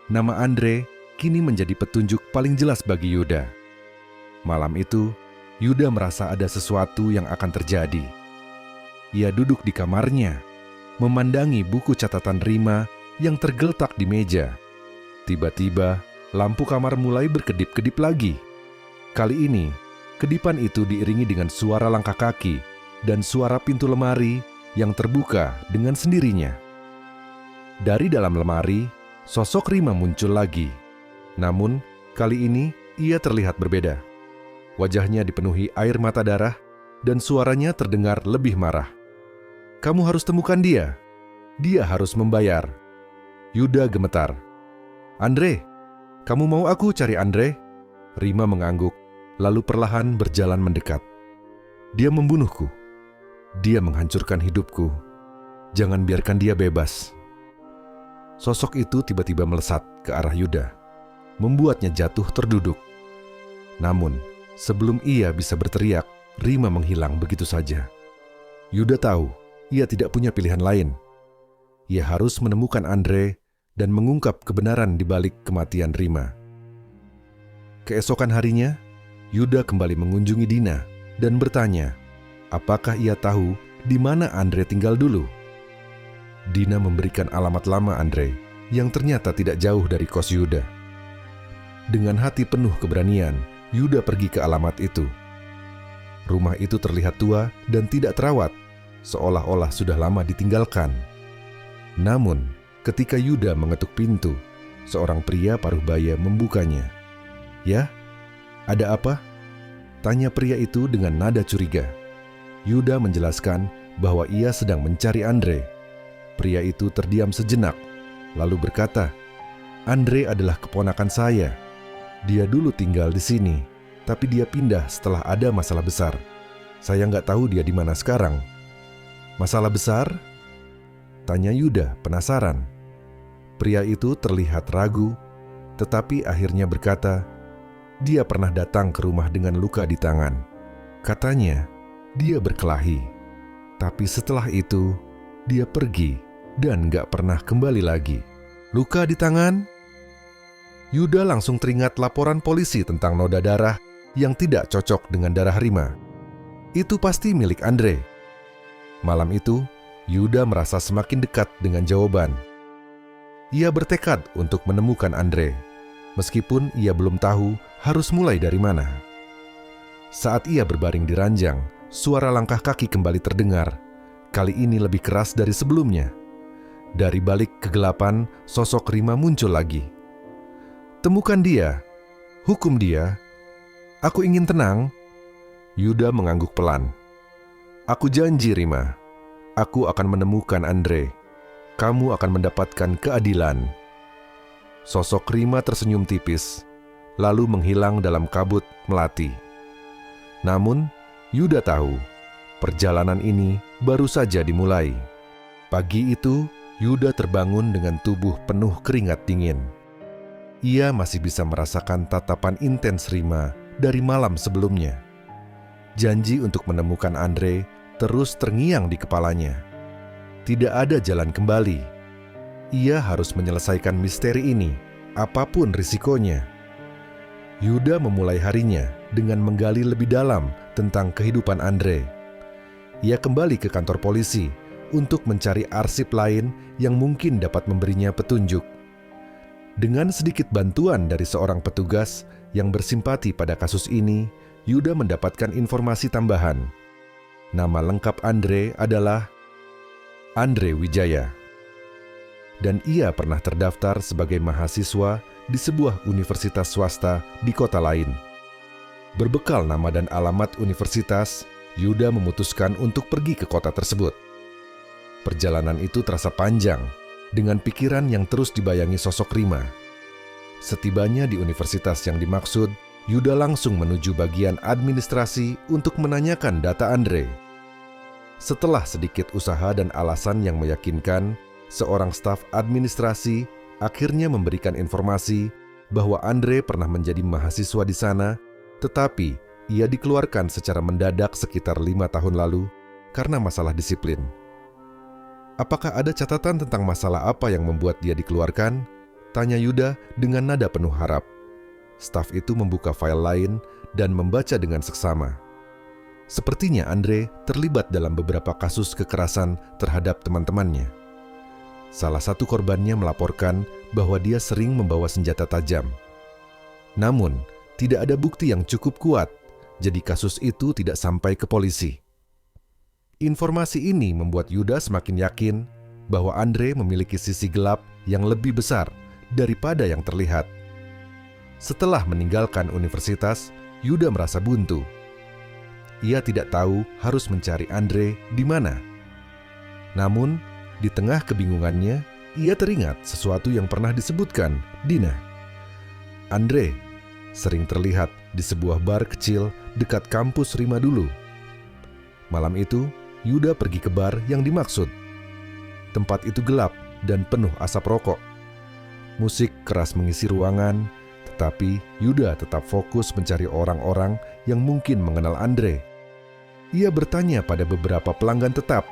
Nama Andre kini menjadi petunjuk paling jelas bagi Yuda. Malam itu, Yuda merasa ada sesuatu yang akan terjadi. Ia duduk di kamarnya, memandangi buku catatan Rima yang tergeletak di meja. Tiba-tiba, lampu kamar mulai berkedip-kedip lagi. Kali ini, kedipan itu diiringi dengan suara langkah kaki dan suara pintu lemari yang terbuka dengan sendirinya. Dari dalam lemari, sosok Rima muncul lagi. Namun, kali ini ia terlihat berbeda. Wajahnya dipenuhi air mata darah dan suaranya terdengar lebih marah. "Kamu harus temukan dia. Dia harus membayar." Yuda gemetar. "Andre, kamu mau aku cari Andre?" Rima mengangguk, lalu perlahan berjalan mendekat. "Dia membunuhku. Dia menghancurkan hidupku. Jangan biarkan dia bebas." Sosok itu tiba-tiba melesat ke arah Yuda, membuatnya jatuh terduduk. Namun, sebelum ia bisa berteriak, Rima menghilang begitu saja. Yuda tahu ia tidak punya pilihan lain. Ia harus menemukan Andre dan mengungkap kebenaran di balik kematian Rima. Keesokan harinya, Yuda kembali mengunjungi Dina dan bertanya, apakah ia tahu di mana Andre tinggal dulu. Dina memberikan alamat lama Andre yang ternyata tidak jauh dari kos Yuda. Dengan hati penuh keberanian, Yuda pergi ke alamat itu. Rumah itu terlihat tua dan tidak terawat, seolah-olah sudah lama ditinggalkan. Namun, ketika Yuda mengetuk pintu, seorang pria paruh baya membukanya. "Ya, ada apa?" Tanya pria itu dengan nada curiga. Yuda menjelaskan bahwa ia sedang mencari Andre. Pria itu terdiam sejenak, lalu berkata, "Andre adalah keponakan saya. Dia dulu tinggal di sini, tapi dia pindah setelah ada masalah besar. Saya nggak tahu dia di mana sekarang." "Masalah besar?" tanya Yuda penasaran. Pria itu terlihat ragu, tetapi akhirnya berkata, dia pernah datang ke rumah dengan luka di tangan. Katanya, dia berkelahi. Tapi setelah itu, dia pergi dan gak pernah kembali lagi. Luka di tangan? Yuda langsung teringat laporan polisi tentang noda darah yang tidak cocok dengan darah Rima. Itu pasti milik Andre. Malam itu, Yuda merasa semakin dekat dengan jawaban. Ia bertekad untuk menemukan Andre, meskipun ia belum tahu harus mulai dari mana. Saat ia berbaring di ranjang, suara langkah kaki kembali terdengar. Kali ini lebih keras dari sebelumnya. Dari balik kegelapan, sosok Rima muncul lagi. "Temukan dia, hukum dia. Aku ingin tenang." Yuda mengangguk pelan. "Aku janji, Rima. Aku akan menemukan Andre. Kamu akan mendapatkan keadilan." Sosok Rima tersenyum tipis, lalu menghilang dalam kabut melati. Namun, Yuda tahu, perjalanan ini baru saja dimulai. Pagi itu, Yuda terbangun dengan tubuh penuh keringat dingin. Ia masih bisa merasakan tatapan intens Rima dari malam sebelumnya. Janji untuk menemukan Andre terus terngiang di kepalanya. Tidak ada jalan kembali. Ia harus menyelesaikan misteri ini, apapun risikonya. Yuda memulai harinya dengan menggali lebih dalam tentang kehidupan Andre. Ia kembali ke kantor polisi untuk mencari arsip lain yang mungkin dapat memberinya petunjuk. Dengan sedikit bantuan dari seorang petugas yang bersimpati pada kasus ini, Yuda mendapatkan informasi tambahan. Nama lengkap Andre adalah Andre Wijaya. Dan ia pernah terdaftar sebagai mahasiswa di sebuah universitas swasta di kota lain. Berbekal nama dan alamat universitas, Yuda memutuskan untuk pergi ke kota tersebut. Perjalanan itu terasa panjang, dengan pikiran yang terus dibayangi sosok Rima. Setibanya di universitas yang dimaksud, Yuda langsung menuju bagian administrasi untuk menanyakan data Andre. Setelah sedikit usaha dan alasan yang meyakinkan, seorang staf administrasi akhirnya memberikan informasi bahwa Andre pernah menjadi mahasiswa di sana, tetapi ia dikeluarkan secara mendadak sekitar 5 tahun lalu karena masalah disiplin. "Apakah ada catatan tentang masalah apa yang membuat dia dikeluarkan?" tanya Yuda dengan nada penuh harap. Staf itu membuka file lain dan membaca dengan seksama. Sepertinya Andre terlibat dalam beberapa kasus kekerasan terhadap teman-temannya. Salah satu korbannya melaporkan bahwa dia sering membawa senjata tajam. Namun, tidak ada bukti yang cukup kuat, jadi kasus itu tidak sampai ke polisi. Informasi ini membuat Yuda semakin yakin bahwa Andre memiliki sisi gelap yang lebih besar daripada yang terlihat. Setelah meninggalkan universitas, Yuda merasa buntu. Ia tidak tahu harus mencari Andre di mana. Namun, di tengah kebingungannya, ia teringat sesuatu yang pernah disebutkan Dina. Andre sering terlihat di sebuah bar kecil dekat kampus Rima dulu. Malam itu, Yuda pergi ke bar yang dimaksud. Tempat itu gelap dan penuh asap rokok. Musik keras mengisi ruangan, tetapi Yuda tetap fokus mencari orang-orang yang mungkin mengenal Andre. Ia bertanya pada beberapa pelanggan tetap,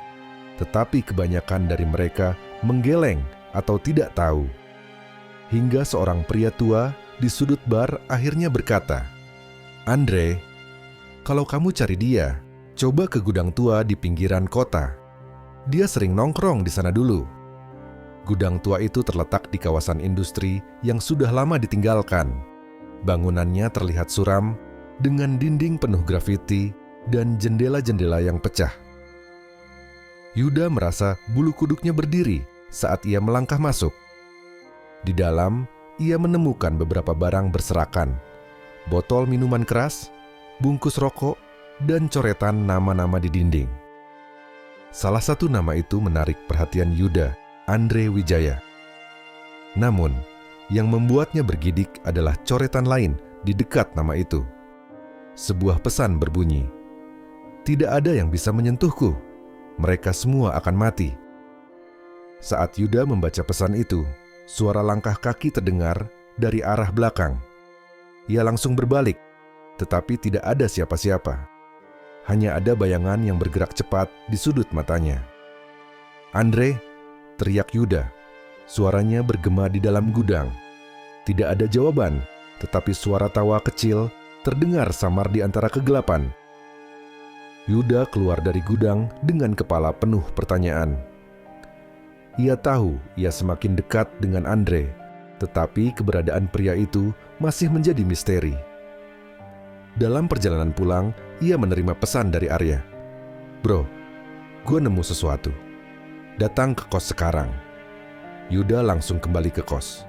tetapi kebanyakan dari mereka menggeleng atau tidak tahu. Hingga seorang pria tua di sudut bar akhirnya berkata, "Andre, kalau kamu cari dia, coba ke gudang tua di pinggiran kota. Dia sering nongkrong di sana dulu." Gudang tua itu terletak di kawasan industri yang sudah lama ditinggalkan. Bangunannya terlihat suram dengan dinding penuh grafiti dan jendela-jendela yang pecah. Yuda merasa bulu kuduknya berdiri saat ia melangkah masuk. Di dalam, ia menemukan beberapa barang berserakan, botol minuman keras, bungkus rokok, dan coretan nama-nama di dinding. Salah satu nama itu menarik perhatian Yuda, Andre Wijaya. Namun, yang membuatnya bergidik adalah coretan lain di dekat nama itu. Sebuah pesan berbunyi, "Tidak ada yang bisa menyentuhku. Mereka semua akan mati." Saat Yuda membaca pesan itu, suara langkah kaki terdengar dari arah belakang. Ia langsung berbalik, tetapi tidak ada siapa-siapa. Hanya ada bayangan yang bergerak cepat di sudut matanya. "Andre!" teriak Yuda. Suaranya bergema di dalam gudang. Tidak ada jawaban, tetapi suara tawa kecil terdengar samar di antara kegelapan. Yuda keluar dari gudang dengan kepala penuh pertanyaan. Ia tahu ia semakin dekat dengan Andre, tetapi keberadaan pria itu masih menjadi misteri. Dalam perjalanan pulang, ia menerima pesan dari Arya. "Bro, gue nemu sesuatu. Datang ke kos sekarang." Yuda langsung kembali ke kos.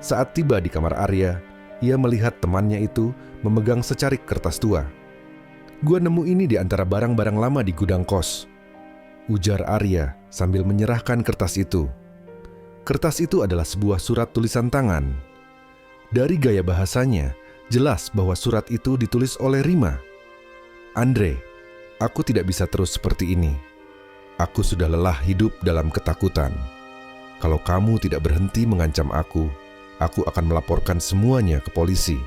Saat tiba di kamar Arya, ia melihat temannya itu memegang secarik kertas tua. "Gue nemu ini di antara barang-barang lama di gudang kos," ujar Arya sambil menyerahkan kertas itu. Kertas itu adalah sebuah surat tulisan tangan. Dari gaya bahasanya, jelas bahwa surat itu ditulis oleh Rima. "Andre, aku tidak bisa terus seperti ini. Aku sudah lelah hidup dalam ketakutan. Kalau kamu tidak berhenti mengancam aku akan melaporkan semuanya ke polisi.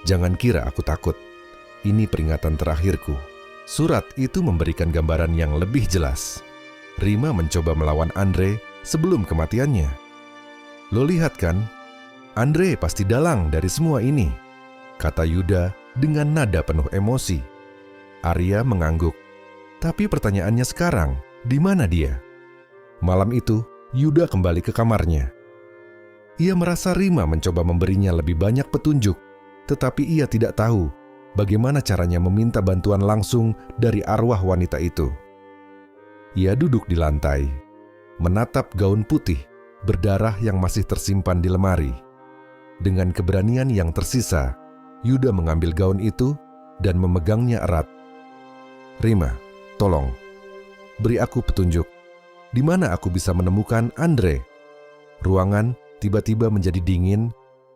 Jangan kira aku takut. Ini peringatan terakhirku." Surat itu memberikan gambaran yang lebih jelas. Rima mencoba melawan Andre sebelum kematiannya. "Lo lihat kan? Andre pasti dalang dari semua ini," kata Yuda dengan nada penuh emosi. Arya mengangguk. Tapi pertanyaannya sekarang, di mana dia? Malam itu, Yuda kembali ke kamarnya. Ia merasa Rima mencoba memberinya lebih banyak petunjuk, tetapi ia tidak tahu bagaimana caranya meminta bantuan langsung dari arwah wanita itu. Ia duduk di lantai, menatap gaun putih berdarah yang masih tersimpan di lemari. Dengan keberanian yang tersisa, Yuda mengambil gaun itu dan memegangnya erat. "Rima, tolong, beri aku petunjuk. Di mana aku bisa menemukan Andre?" Ruangan tiba-tiba menjadi dingin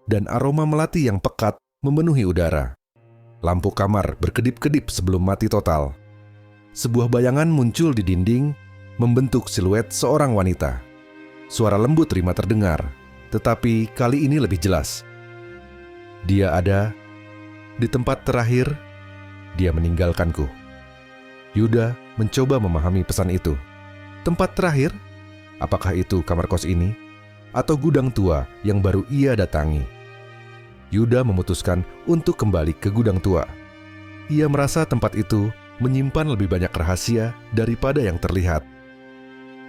dan aroma melati yang pekat memenuhi udara. Lampu kamar berkedip-kedip sebelum mati total. Sebuah bayangan muncul di dinding, membentuk siluet seorang wanita. Suara lembut Rima terdengar, tetapi kali ini lebih jelas. "Dia ada di tempat terakhir, dia meninggalkanku." Yuda mencoba memahami pesan itu. Tempat terakhir? Apakah itu kamar kos ini? Atau gudang tua yang baru ia datangi? Yuda memutuskan untuk kembali ke gudang tua. Ia merasa tempat itu menyimpan lebih banyak rahasia daripada yang terlihat.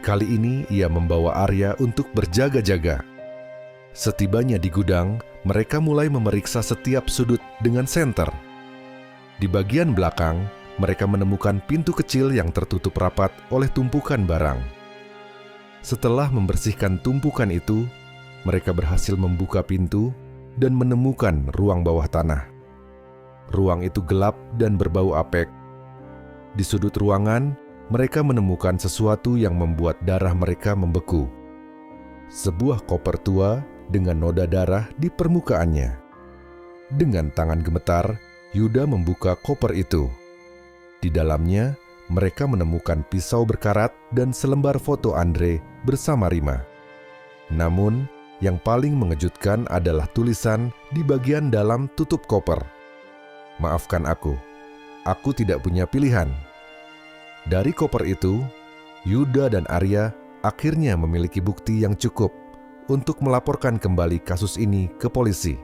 Kali ini ia membawa Arya untuk berjaga-jaga. Setibanya di gudang, mereka mulai memeriksa setiap sudut dengan senter. Di bagian belakang, mereka menemukan pintu kecil yang tertutup rapat oleh tumpukan barang. Setelah membersihkan tumpukan itu, mereka berhasil membuka pintu dan menemukan ruang bawah tanah. Ruang itu gelap dan berbau apek. Di sudut ruangan, mereka menemukan sesuatu yang membuat darah mereka membeku. Sebuah koper tua dengan noda darah di permukaannya. Dengan tangan gemetar, Yuda membuka koper itu. Di dalamnya, mereka menemukan pisau berkarat dan selembar foto Andre bersama Rima. Namun, yang paling mengejutkan adalah tulisan di bagian dalam tutup koper. "Maafkan aku tidak punya pilihan." Dari koper itu, Yuda dan Arya akhirnya memiliki bukti yang cukup untuk melaporkan kembali kasus ini ke polisi.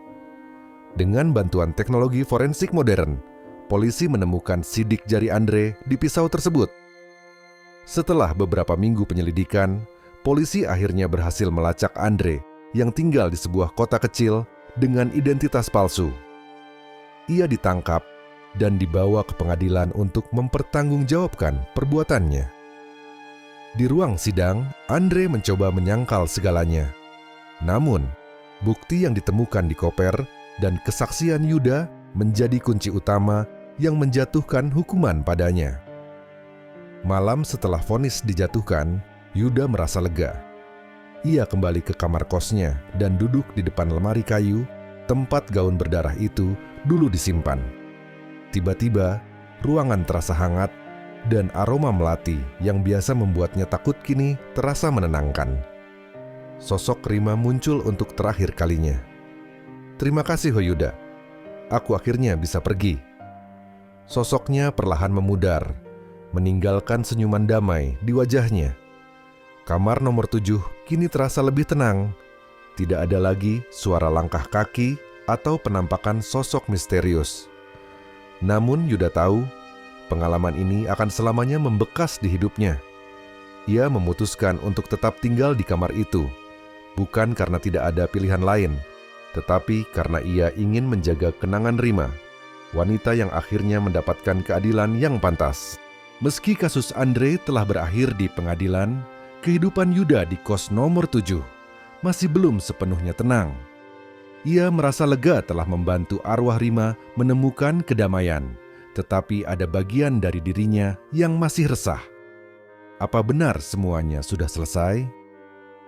Dengan bantuan teknologi forensik modern, polisi menemukan sidik jari Andre di pisau tersebut. Setelah beberapa minggu penyelidikan, polisi akhirnya berhasil melacak Andre yang tinggal di sebuah kota kecil dengan identitas palsu. Ia ditangkap dan dibawa ke pengadilan untuk mempertanggungjawabkan perbuatannya. Di ruang sidang, Andre mencoba menyangkal segalanya. Namun, bukti yang ditemukan di koper dan kesaksian Yuda menjadi kunci utama yang menjatuhkan hukuman padanya. Malam setelah vonis dijatuhkan, Yuda merasa lega. Ia kembali ke kamar kosnya dan duduk di depan lemari kayu tempat gaun berdarah itu dulu disimpan. Tiba-tiba, ruangan terasa hangat dan aroma melati yang biasa membuatnya takut kini terasa menenangkan. Sosok Rima muncul untuk terakhir kalinya. "Terima kasih, Yuda. Aku akhirnya bisa pergi." Sosoknya perlahan memudar, meninggalkan senyuman damai di wajahnya. Kamar nomor 7 kini terasa lebih tenang. Tidak ada lagi suara langkah kaki atau penampakan sosok misterius. Namun Yuda tahu, pengalaman ini akan selamanya membekas di hidupnya. Ia memutuskan untuk tetap tinggal di kamar itu, bukan karena tidak ada pilihan lain, tetapi karena ia ingin menjaga kenangan Rima, wanita yang akhirnya mendapatkan keadilan yang pantas. Meski kasus Andre telah berakhir di pengadilan, kehidupan Yuda di kos nomor 7 masih belum sepenuhnya tenang. Ia merasa lega telah membantu arwah Rima menemukan kedamaian, tetapi ada bagian dari dirinya yang masih resah. Apa benar semuanya sudah selesai?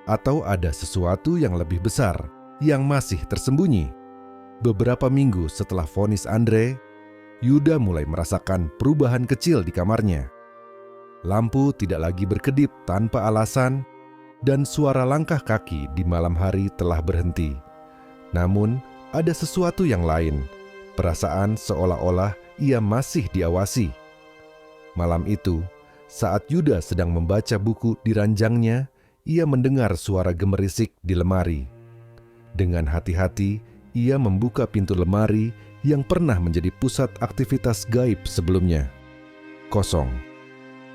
Atau ada sesuatu yang lebih besar yang masih tersembunyi? Beberapa minggu setelah vonis Andre, Yuda mulai merasakan perubahan kecil di kamarnya. Lampu tidak lagi berkedip tanpa alasan, dan suara langkah kaki di malam hari telah berhenti. Namun, ada sesuatu yang lain, perasaan seolah-olah ia masih diawasi. Malam itu, saat Yuda sedang membaca buku di ranjangnya, ia mendengar suara gemerisik di lemari. Dengan hati-hati, ia membuka pintu lemari yang pernah menjadi pusat aktivitas gaib sebelumnya. Kosong.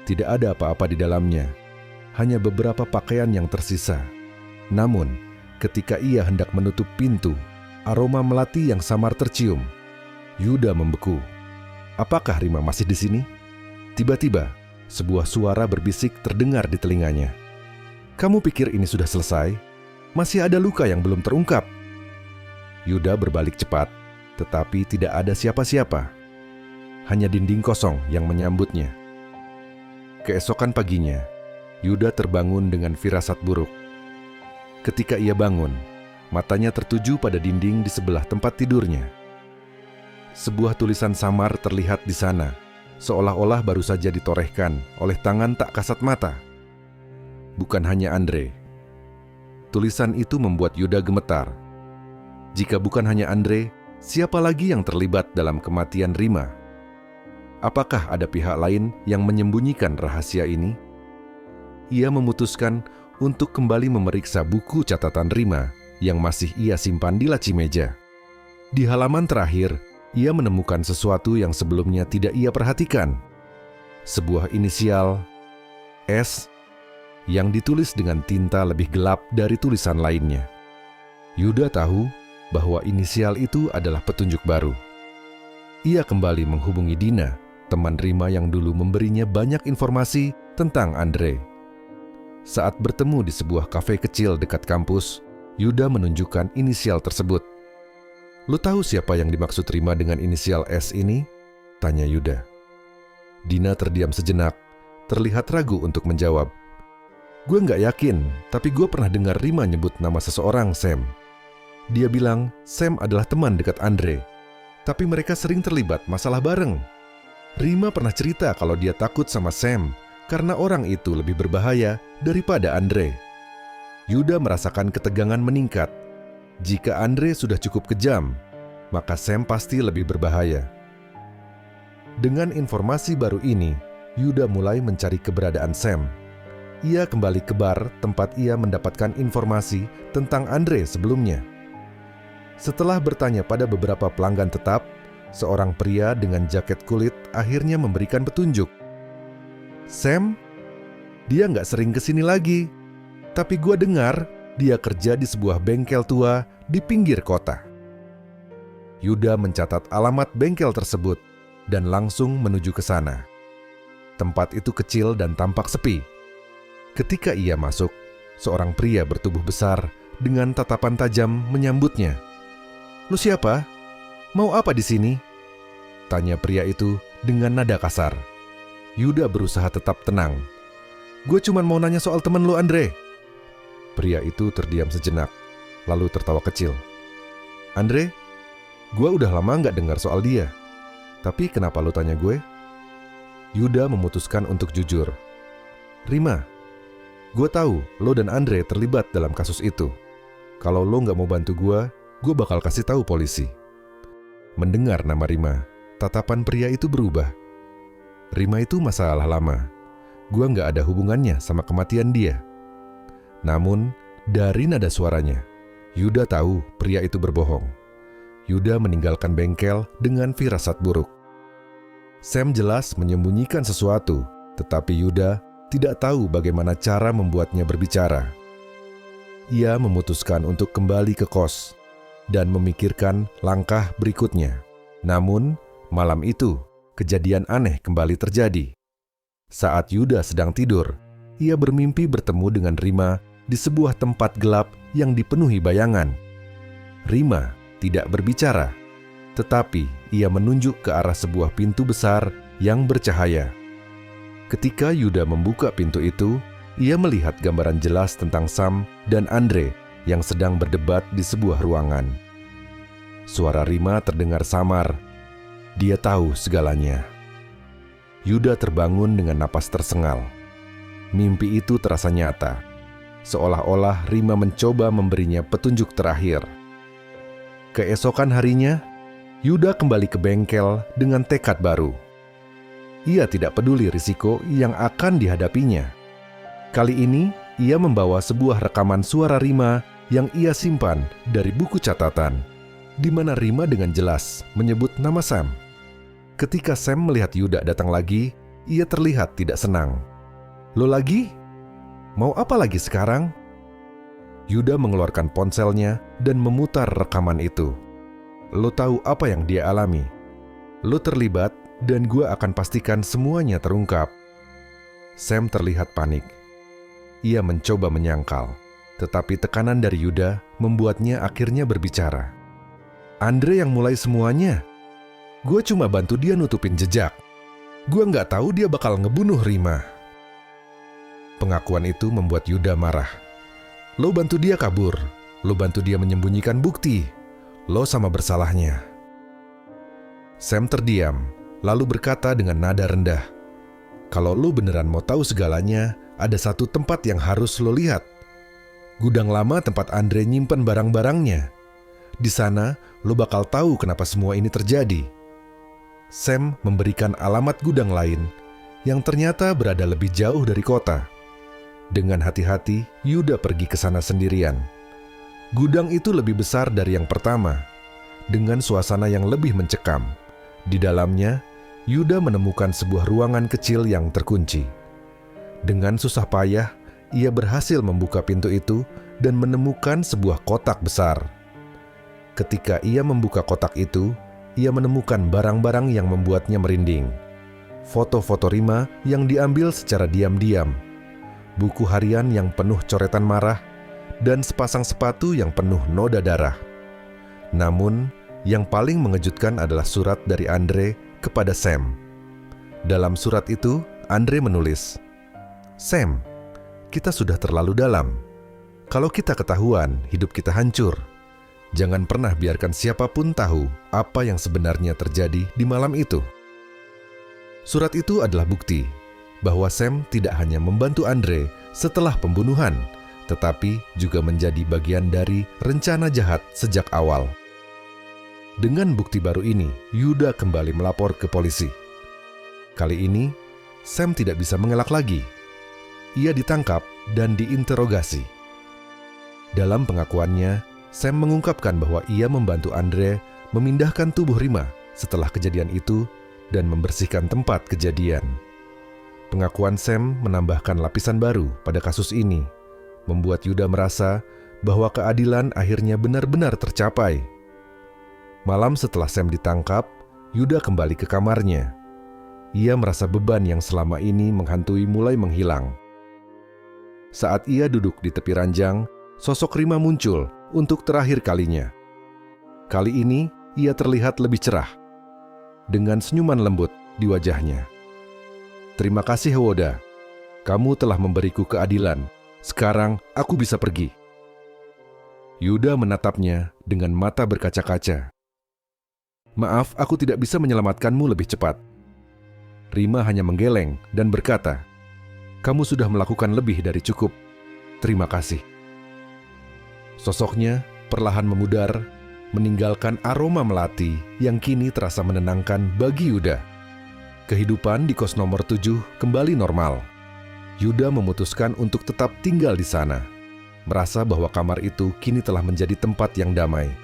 Tidak ada apa-apa di dalamnya. Hanya beberapa pakaian yang tersisa. Namun, ketika ia hendak menutup pintu, aroma melati yang samar tercium. Yuda membeku. Apakah Rima masih di sini? Tiba-tiba, sebuah suara berbisik terdengar di telinganya. "Kamu pikir ini sudah selesai? Masih ada luka yang belum terungkap." Yuda berbalik cepat, tetapi tidak ada siapa-siapa. Hanya dinding kosong yang menyambutnya. Keesokan paginya, Yuda terbangun dengan firasat buruk. Ketika ia bangun, matanya tertuju pada dinding di sebelah tempat tidurnya. Sebuah tulisan samar terlihat di sana, seolah-olah baru saja ditorehkan oleh tangan tak kasat mata. Bukan hanya Andre. Tulisan itu membuat Yuda gemetar. Jika bukan hanya Andre, siapa lagi yang terlibat dalam kematian Rima? Apakah ada pihak lain yang menyembunyikan rahasia ini? Ia memutuskan untuk kembali memeriksa buku catatan Rima yang masih ia simpan di laci meja. Di halaman terakhir, ia menemukan sesuatu yang sebelumnya tidak ia perhatikan. Sebuah inisial S yang ditulis dengan tinta lebih gelap dari tulisan lainnya. Yuda tahu bahwa inisial itu adalah petunjuk baru. Ia kembali menghubungi Dina, teman Rima yang dulu memberinya banyak informasi tentang Andre. Saat bertemu di sebuah kafe kecil dekat kampus, Yuda menunjukkan inisial tersebut. "Lu tahu siapa yang dimaksud Rima dengan inisial S ini?" tanya Yuda. Dina terdiam sejenak, terlihat ragu untuk menjawab. "Gue nggak yakin, tapi gue pernah dengar Rima nyebut nama seseorang, Sam. Dia bilang Sam adalah teman dekat Andre, tapi mereka sering terlibat masalah bareng. Rima pernah cerita kalau dia takut sama Sam karena orang itu lebih berbahaya daripada Andre." Yuda merasakan ketegangan meningkat. Jika Andre sudah cukup kejam, maka Sam pasti lebih berbahaya. Dengan informasi baru ini, Yuda mulai mencari keberadaan Sam. Ia kembali ke bar tempat ia mendapatkan informasi tentang Andre sebelumnya. Setelah bertanya pada beberapa pelanggan tetap, seorang pria dengan jaket kulit akhirnya memberikan petunjuk. "Sam, dia nggak sering kesini lagi, tapi gua dengar dia kerja di sebuah bengkel tua di pinggir kota." Yuda mencatat alamat bengkel tersebut dan langsung menuju ke sana. Tempat itu kecil dan tampak sepi. Ketika ia masuk, seorang pria bertubuh besar dengan tatapan tajam menyambutnya. "Lu siapa? Mau apa di sini?" tanya pria itu dengan nada kasar. Yuda berusaha tetap tenang. "Gue cuma mau nanya soal temen lo, Andre." Pria itu terdiam sejenak, lalu tertawa kecil. "Andre, gue udah lama gak dengar soal dia. Tapi kenapa lo tanya gue?" Yuda memutuskan untuk jujur. "Rima, gue tahu lo dan Andre terlibat dalam kasus itu. Kalau lo gak mau bantu gue bakal kasih tahu polisi." Mendengar nama Rima, tatapan pria itu berubah. Rima itu masalah lama. Gue gak ada hubungannya sama kematian dia. Namun, dari nada suaranya, Yuda tahu pria itu berbohong. Yuda meninggalkan bengkel dengan firasat buruk. Sam jelas menyembunyikan sesuatu, tetapi Yuda tidak tahu bagaimana cara membuatnya berbicara. Ia memutuskan untuk kembali ke kos dan memikirkan langkah berikutnya. Namun, malam itu, kejadian aneh kembali terjadi. Saat Yuda sedang tidur, ia bermimpi bertemu dengan Rima di sebuah tempat gelap yang dipenuhi bayangan. Rima tidak berbicara, tetapi ia menunjuk ke arah sebuah pintu besar yang bercahaya. Ketika Yuda membuka pintu itu, ia melihat gambaran jelas tentang Sam dan Andre yang sedang berdebat di sebuah ruangan. Suara Rima terdengar samar. Dia tahu segalanya. Yuda terbangun dengan napas tersengal. Mimpi itu terasa nyata, seolah-olah Rima mencoba memberinya petunjuk terakhir. Keesokan harinya, Yuda kembali ke bengkel dengan tekad baru. Ia tidak peduli risiko yang akan dihadapinya. Kali ini, ia membawa sebuah rekaman suara Rima yang ia simpan dari buku catatan, di mana Rima dengan jelas menyebut nama Sam. Ketika Sam melihat Yuda datang lagi, ia terlihat tidak senang. "Lo lagi? Mau apa lagi sekarang?" Yuda mengeluarkan ponselnya dan memutar rekaman itu. "Lo tahu apa yang dia alami. Lo terlibat dan gue akan pastikan semuanya terungkap." Sam terlihat panik. Ia mencoba menyangkal, tetapi tekanan dari Yuda membuatnya akhirnya berbicara. "Andre yang mulai semuanya. Gue cuma bantu dia nutupin jejak. Gue nggak tahu dia bakal ngebunuh Rima." Pengakuan itu membuat Yuda marah. "Lo bantu dia kabur. Lo bantu dia menyembunyikan bukti. Lo sama bersalahnya." Sam terdiam, lalu berkata dengan nada rendah, "Kalau lo beneran mau tahu segalanya, ada satu tempat yang harus lo lihat. Gudang lama tempat Andre nyimpen barang-barangnya. Di sana, lo bakal tahu kenapa semua ini terjadi." Sam memberikan alamat gudang lain yang ternyata berada lebih jauh dari kota. Dengan hati-hati, Yuda pergi ke sana sendirian. Gudang itu lebih besar dari yang pertama, dengan suasana yang lebih mencekam. Di dalamnya, Yuda menemukan sebuah ruangan kecil yang terkunci. Dengan susah payah, ia berhasil membuka pintu itu dan menemukan sebuah kotak besar. Ketika ia membuka kotak itu, ia menemukan barang-barang yang membuatnya merinding. Foto-foto Rima yang diambil secara diam-diam, buku harian yang penuh coretan marah, dan sepasang sepatu yang penuh noda darah. Namun, yang paling mengejutkan adalah surat dari Andre kepada Sam. Dalam surat itu, Andre menulis, "Sam, kita sudah terlalu dalam. Kalau kita ketahuan, hidup kita hancur. Jangan pernah biarkan siapapun tahu apa yang sebenarnya terjadi di malam itu." Surat itu adalah bukti bahwa Sam tidak hanya membantu Andre setelah pembunuhan, tetapi juga menjadi bagian dari rencana jahat sejak awal. Dengan bukti baru ini, Yuda kembali melapor ke polisi. Kali ini, Sam tidak bisa mengelak lagi. Ia ditangkap dan diinterogasi. Dalam pengakuannya, Sam mengungkapkan bahwa ia membantu Andre memindahkan tubuh Rima setelah kejadian itu dan membersihkan tempat kejadian. Pengakuan Sam menambahkan lapisan baru pada kasus ini, membuat Yuda merasa bahwa keadilan akhirnya benar-benar tercapai. Malam setelah Sam ditangkap, Yuda kembali ke kamarnya. Ia merasa beban yang selama ini menghantui mulai menghilang. Saat ia duduk di tepi ranjang, sosok Rima muncul untuk terakhir kalinya. Kali ini, ia terlihat lebih cerah. dengan senyuman lembut di wajahnya. "Terima kasih Hewoda, kamu telah memberiku keadilan. Sekarang aku bisa pergi." Yuda menatapnya dengan mata berkaca-kaca. "Maaf, aku tidak bisa menyelamatkanmu lebih cepat." Rima hanya menggeleng dan berkata, "Kamu sudah melakukan lebih dari cukup. Terima kasih." Sosoknya perlahan memudar, meninggalkan aroma melati yang kini terasa menenangkan bagi Yuda. Kehidupan di kos nomor 7 kembali normal. Yuda memutuskan untuk tetap tinggal di sana, merasa bahwa kamar itu kini telah menjadi tempat yang damai.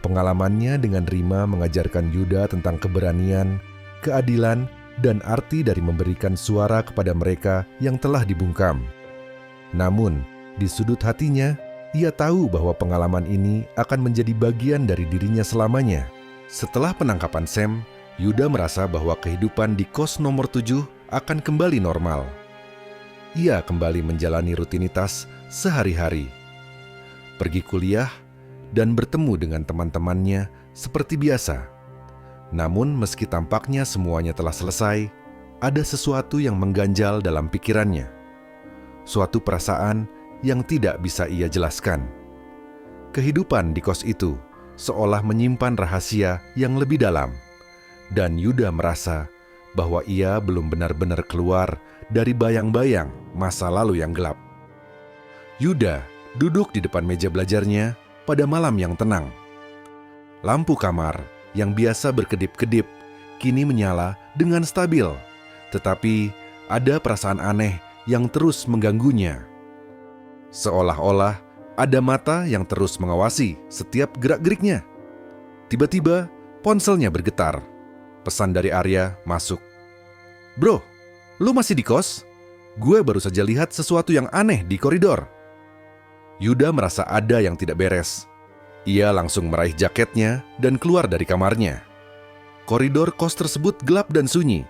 Pengalamannya dengan Rima mengajarkan Yuda tentang keberanian, keadilan, dan arti dari memberikan suara kepada mereka yang telah dibungkam. Namun, di sudut hatinya, ia tahu bahwa pengalaman ini akan menjadi bagian dari dirinya selamanya. Setelah penangkapan Sam, Yuda merasa bahwa kehidupan di kos nomor 7 akan kembali normal. Ia kembali menjalani rutinitas sehari-hari, pergi kuliah, dan bertemu dengan teman-temannya seperti biasa. Namun meski tampaknya semuanya telah selesai, ada sesuatu yang mengganjal dalam pikirannya. Suatu perasaan yang tidak bisa ia jelaskan. Kehidupan di kos itu seolah menyimpan rahasia yang lebih dalam, dan Yuda merasa bahwa ia belum benar-benar keluar dari bayang-bayang masa lalu yang gelap. Yuda duduk di depan meja belajarnya pada malam yang tenang. Lampu kamar yang biasa berkedip-kedip kini menyala dengan stabil, tetapi ada perasaan aneh yang terus mengganggunya. Seolah-olah ada mata yang terus mengawasi setiap gerak-geriknya. Tiba-tiba ponselnya bergetar. Pesan dari Arya masuk. "Bro, lu masih di kos? Gue baru saja lihat sesuatu yang aneh di koridor." Yuda merasa ada yang tidak beres. Ia langsung meraih jaketnya dan keluar dari kamarnya. Koridor kos tersebut gelap dan sunyi,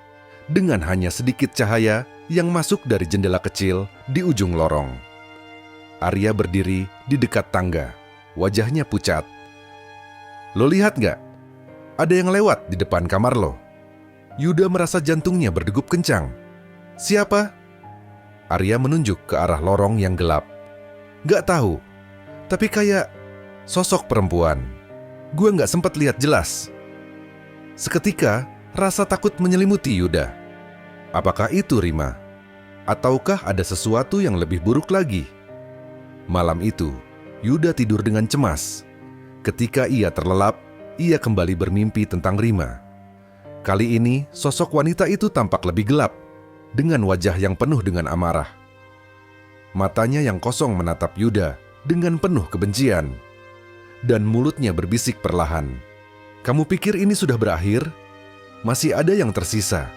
dengan hanya sedikit cahaya yang masuk dari jendela kecil di ujung lorong. Arya berdiri di dekat tangga, wajahnya pucat. "Lo lihat nggak? Ada yang lewat di depan kamar lo." Yuda merasa jantungnya berdegup kencang. "Siapa?" Arya menunjuk ke arah lorong yang gelap. "Nggak tahu, tapi kayak sosok perempuan. Gue nggak sempat lihat jelas." Seketika, rasa takut menyelimuti Yuda. Apakah itu Rima? Ataukah ada sesuatu yang lebih buruk lagi? Malam itu, Yuda tidur dengan cemas. Ketika ia terlelap, ia kembali bermimpi tentang Rima. Kali ini, sosok wanita itu tampak lebih gelap, dengan wajah yang penuh dengan amarah. Matanya yang kosong menatap Yuda dengan penuh kebencian, dan mulutnya berbisik perlahan, "Kamu pikir ini sudah berakhir? Masih ada yang tersisa."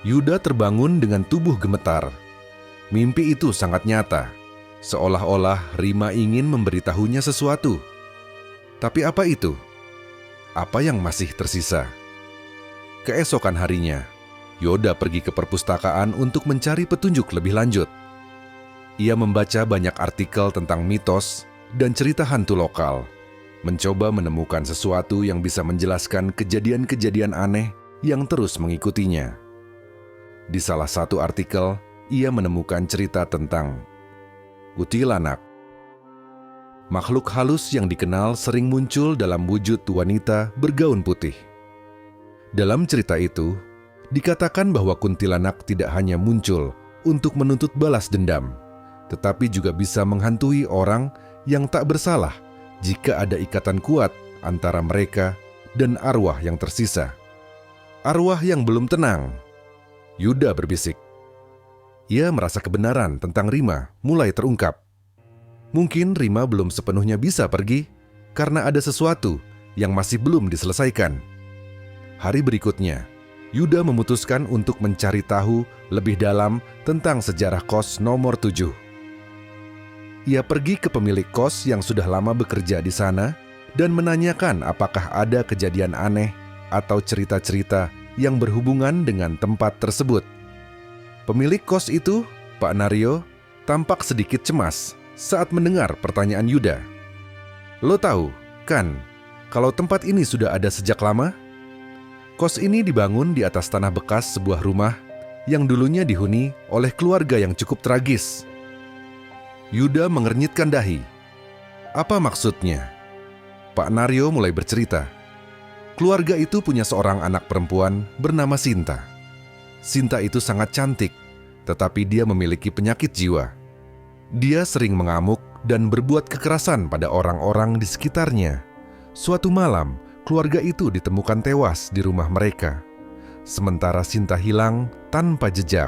Yuda terbangun dengan tubuh gemetar. Mimpi itu sangat nyata, seolah-olah Rima ingin memberitahunya sesuatu. Tapi apa itu? Apa yang masih tersisa? Keesokan harinya, Yoda pergi ke perpustakaan untuk mencari petunjuk lebih lanjut. Ia membaca banyak artikel tentang mitos dan cerita hantu lokal, mencoba menemukan sesuatu yang bisa menjelaskan kejadian-kejadian aneh yang terus mengikutinya. Di salah satu artikel, ia menemukan cerita tentang kuntilanak. Makhluk halus yang dikenal sering muncul dalam wujud wanita bergaun putih. Dalam cerita itu, dikatakan bahwa kuntilanak tidak hanya muncul untuk menuntut balas dendam, tetapi juga bisa menghantui orang yang tak bersalah jika ada ikatan kuat antara mereka dan arwah yang tersisa. Arwah yang belum tenang. Yuda berbisik. Ia merasa kebenaran tentang Rima mulai terungkap. Mungkin Rima belum sepenuhnya bisa pergi karena ada sesuatu yang masih belum diselesaikan. Hari berikutnya, Yuda memutuskan untuk mencari tahu lebih dalam tentang sejarah kos nomor 7. Ia pergi ke pemilik kos yang sudah lama bekerja di sana dan menanyakan apakah ada kejadian aneh atau cerita-cerita yang berhubungan dengan tempat tersebut. Pemilik kos itu, Pak Naryo, tampak sedikit cemas saat mendengar pertanyaan Yuda. "Lo tahu, kan, kalau tempat ini sudah ada sejak lama?" Kos ini dibangun di atas tanah bekas sebuah rumah yang dulunya dihuni oleh keluarga yang cukup tragis. Yuda mengernyitkan dahi. Apa maksudnya? Pak Naryo mulai bercerita. Keluarga itu punya seorang anak perempuan bernama Sinta. Sinta itu sangat cantik, tetapi dia memiliki penyakit jiwa. Dia sering mengamuk dan berbuat kekerasan pada orang-orang di sekitarnya. Suatu malam, keluarga itu ditemukan tewas di rumah mereka, sementara Sinta hilang tanpa jejak.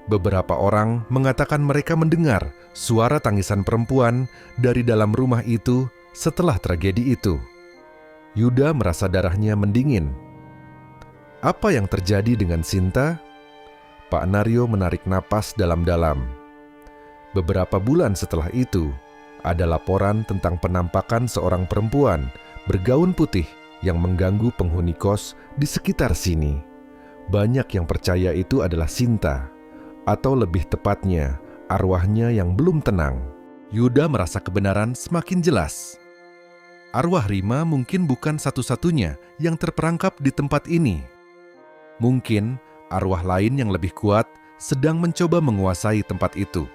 Beberapa orang mengatakan mereka mendengar suara tangisan perempuan dari dalam rumah itu setelah tragedi itu. Yuda merasa darahnya mendingin. Apa yang terjadi dengan Sinta? Pak Naryo menarik napas dalam-dalam. Beberapa bulan setelah itu, ada laporan tentang penampakan seorang perempuan bergaun putih yang mengganggu penghuni kos di sekitar sini. Banyak yang percaya itu adalah Sinta, atau lebih tepatnya, arwahnya yang belum tenang. Yuda merasa kebenaran semakin jelas. Arwah Rima mungkin bukan satu-satunya yang terperangkap di tempat ini. Mungkin arwah lain yang lebih kuat sedang mencoba menguasai tempat itu,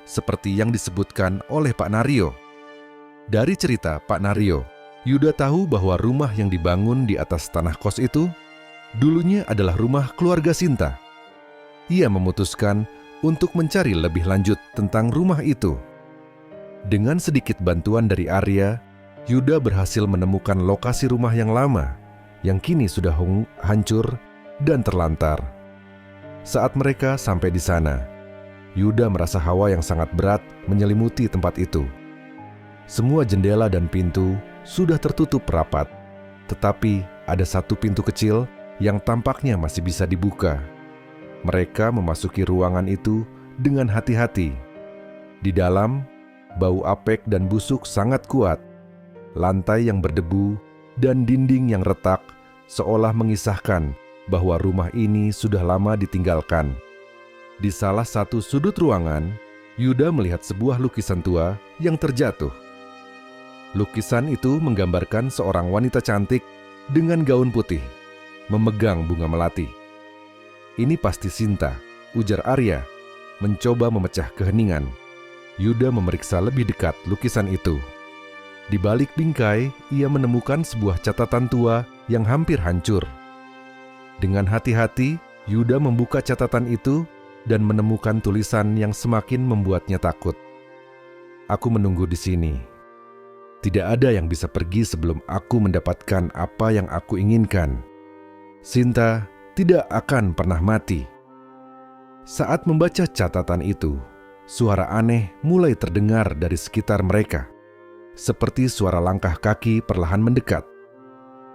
seperti yang disebutkan oleh Pak Naryo. Dari cerita Pak Naryo, Yuda tahu bahwa rumah yang dibangun di atas tanah kos itu dulunya adalah rumah keluarga Sinta. Ia memutuskan untuk mencari lebih lanjut tentang rumah itu. Dengan sedikit bantuan dari Arya, Yuda berhasil menemukan lokasi rumah yang lama, yang kini sudah hancur dan terlantar. Saat mereka sampai di sana, Yuda merasa hawa yang sangat berat menyelimuti tempat itu. Semua jendela dan pintu sudah tertutup rapat, tetapi ada satu pintu kecil yang tampaknya masih bisa dibuka. Mereka memasuki ruangan itu dengan hati-hati. Di dalam, bau apek dan busuk sangat kuat. Lantai yang berdebu dan dinding yang retak seolah mengisahkan bahwa rumah ini sudah lama ditinggalkan. Di salah satu sudut ruangan, Yuda melihat sebuah lukisan tua yang terjatuh. Lukisan itu menggambarkan seorang wanita cantik dengan gaun putih, memegang bunga melati. Ini pasti Sinta, ujar Arya, mencoba memecah keheningan. Yuda memeriksa lebih dekat lukisan itu. Di balik bingkai, ia menemukan sebuah catatan tua yang hampir hancur. Dengan hati-hati, Yuda membuka catatan itu dan menemukan tulisan yang semakin membuatnya takut. Aku menunggu di sini. Tidak ada yang bisa pergi sebelum aku mendapatkan apa yang aku inginkan. Sinta tidak akan pernah mati. Saat membaca catatan itu, suara aneh mulai terdengar dari sekitar mereka. Seperti suara langkah kaki perlahan mendekat.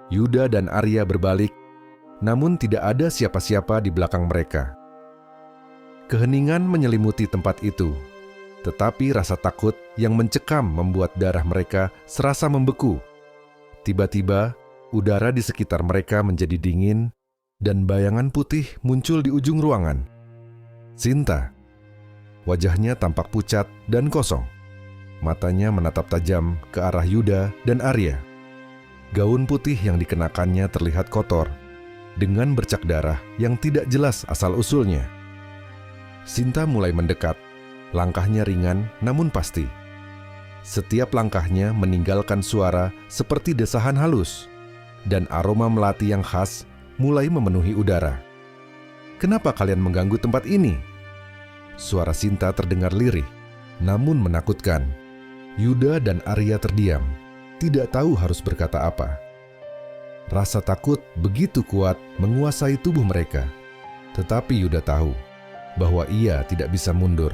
Yuda dan Arya berbalik, namun tidak ada siapa-siapa di belakang mereka. Keheningan menyelimuti tempat itu, tetapi rasa takut yang mencekam membuat darah mereka serasa membeku. Tiba-tiba, udara di sekitar mereka menjadi dingin, dan bayangan putih muncul di ujung ruangan. Sinta. Wajahnya tampak pucat dan kosong. Matanya menatap tajam ke arah Yuda dan Arya. Gaun putih yang dikenakannya terlihat kotor, dengan bercak darah yang tidak jelas asal-usulnya. Sinta mulai mendekat, langkahnya ringan namun pasti. Setiap langkahnya meninggalkan suara seperti desahan halus, dan aroma melati yang khas mulai memenuhi udara. Kenapa kalian mengganggu tempat ini? Suara Sinta terdengar lirih, namun menakutkan. Yuda dan Arya terdiam, tidak tahu harus berkata apa. Rasa takut begitu kuat menguasai tubuh mereka, tetapi Yuda tahu bahwa ia tidak bisa mundur.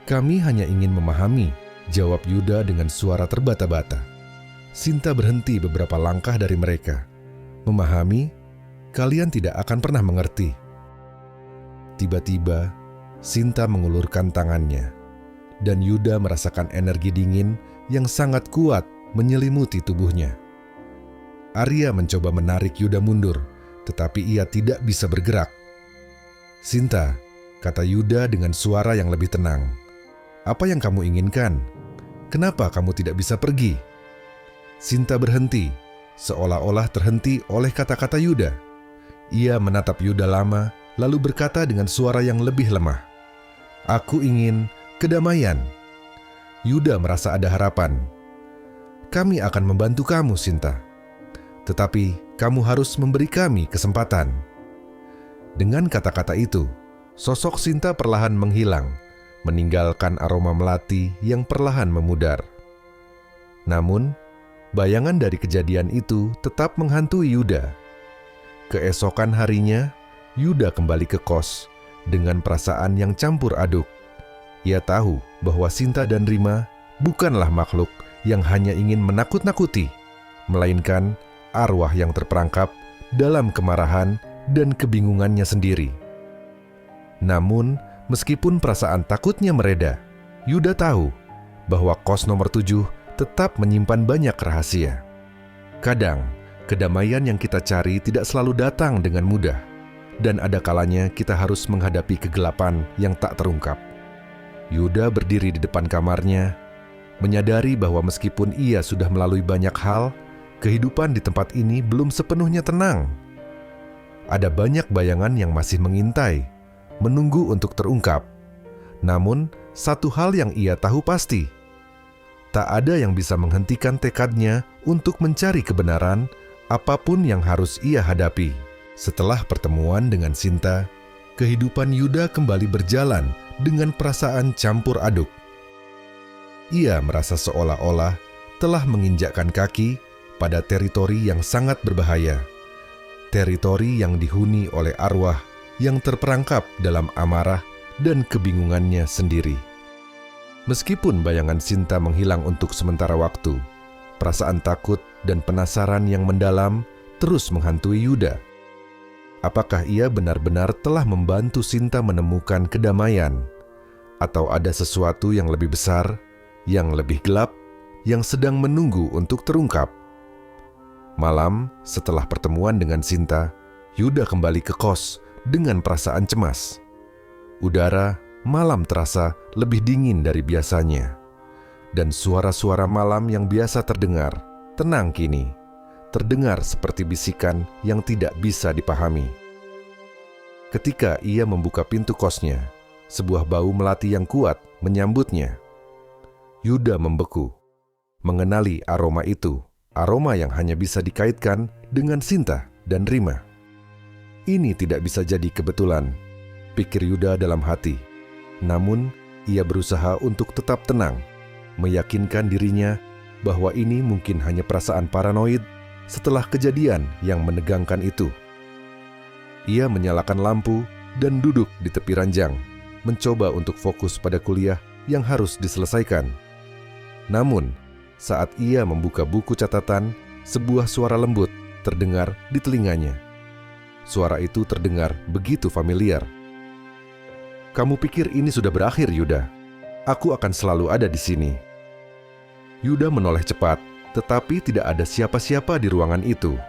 Kami hanya ingin memahami, jawab Yuda dengan suara terbata-bata. Sinta berhenti beberapa langkah dari mereka. Memahami? Kalian tidak akan pernah mengerti. Tiba-tiba, Sinta mengulurkan tangannya. Dan Yuda merasakan energi dingin yang sangat kuat menyelimuti tubuhnya. Arya mencoba menarik Yuda mundur, tetapi ia tidak bisa bergerak. Sinta, kata Yuda dengan suara yang lebih tenang. Apa yang kamu inginkan? Kenapa kamu tidak bisa pergi? Sinta berhenti, seolah-olah terhenti oleh kata-kata Yuda. Ia menatap Yuda lama, lalu berkata dengan suara yang lebih lemah, "Aku ingin kedamaian." Yuda merasa ada harapan. "Kami akan membantu kamu, Sinta. Tetapi kamu harus memberi kami kesempatan." Dengan kata-kata itu, sosok Sinta perlahan menghilang, meninggalkan aroma melati yang perlahan memudar. Namun, bayangan dari kejadian itu tetap menghantui Yuda. Keesokan harinya, Yuda kembali ke kos dengan perasaan yang campur aduk. Ia tahu bahwa Sinta dan Rima bukanlah makhluk yang hanya ingin menakut-nakuti, melainkan arwah yang terperangkap dalam kemarahan dan kebingungannya sendiri. Namun, meskipun perasaan takutnya mereda, Yuda tahu bahwa kos nomor 7 tetap menyimpan banyak rahasia. Kadang, kedamaian yang kita cari tidak selalu datang dengan mudah, dan ada kalanya kita harus menghadapi kegelapan yang tak terungkap. Yuda berdiri di depan kamarnya, menyadari bahwa meskipun ia sudah melalui banyak hal, kehidupan di tempat ini belum sepenuhnya tenang. Ada banyak bayangan yang masih mengintai, menunggu untuk terungkap. Namun, satu hal yang ia tahu pasti, tak ada yang bisa menghentikan tekadnya untuk mencari kebenaran apapun yang harus ia hadapi. Setelah pertemuan dengan Sinta, kehidupan Yuda kembali berjalan dengan perasaan campur aduk. Ia merasa seolah-olah telah menginjakkan kaki pada teritori yang sangat berbahaya. Teritori yang dihuni oleh arwah yang terperangkap dalam amarah dan kebingungannya sendiri. Meskipun bayangan Sinta menghilang untuk sementara waktu, perasaan takut dan penasaran yang mendalam terus menghantui Yuda. Apakah ia benar-benar telah membantu Sinta menemukan kedamaian? Atau ada sesuatu yang lebih besar, yang lebih gelap, yang sedang menunggu untuk terungkap? Malam setelah pertemuan dengan Sinta, Yuda kembali ke kos dengan perasaan cemas. Udara malam terasa lebih dingin dari biasanya, dan suara-suara malam yang biasa terdengar tenang kini, terdengar seperti bisikan yang tidak bisa dipahami. Ketika ia membuka pintu kosnya, sebuah bau melati yang kuat menyambutnya. Yuda membeku, mengenali aroma itu, aroma yang hanya bisa dikaitkan dengan Sinta dan Rima. Ini tidak bisa jadi kebetulan, pikir Yuda dalam hati. Namun, ia berusaha untuk tetap tenang, meyakinkan dirinya bahwa ini mungkin hanya perasaan paranoid setelah kejadian yang menegangkan itu. Ia menyalakan lampu dan duduk di tepi ranjang, mencoba untuk fokus pada kuliah yang harus diselesaikan. Namun, saat ia membuka buku catatan, sebuah suara lembut terdengar di telinganya. Suara itu terdengar begitu familiar. "Kamu pikir ini sudah berakhir, Yuda? Aku akan selalu ada di sini." Yuda menoleh cepat, tetapi tidak ada siapa-siapa di ruangan itu.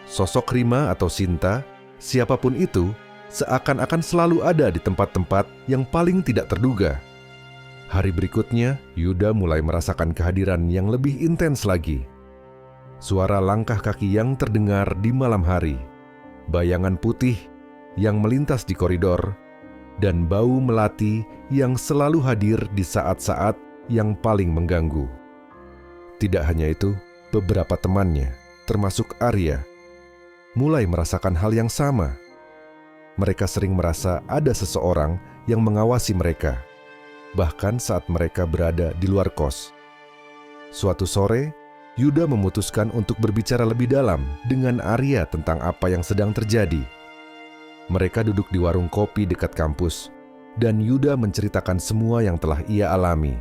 Sosok Rima atau Sinta, siapapun itu, seakan-akan selalu ada di tempat-tempat yang paling tidak terduga. Hari berikutnya, Yuda mulai merasakan kehadiran yang lebih intens lagi. Suara langkah kaki yang terdengar di malam hari, bayangan putih yang melintas di koridor, dan bau melati yang selalu hadir di saat-saat yang paling mengganggu. Tidak hanya itu, beberapa temannya, termasuk Arya, mulai merasakan hal yang sama. Mereka sering merasa ada seseorang yang mengawasi mereka, bahkan saat mereka berada di luar kos. Suatu sore, Yuda memutuskan untuk berbicara lebih dalam dengan Arya tentang apa yang sedang terjadi. Mereka duduk di warung kopi dekat kampus, dan Yuda menceritakan semua yang telah ia alami.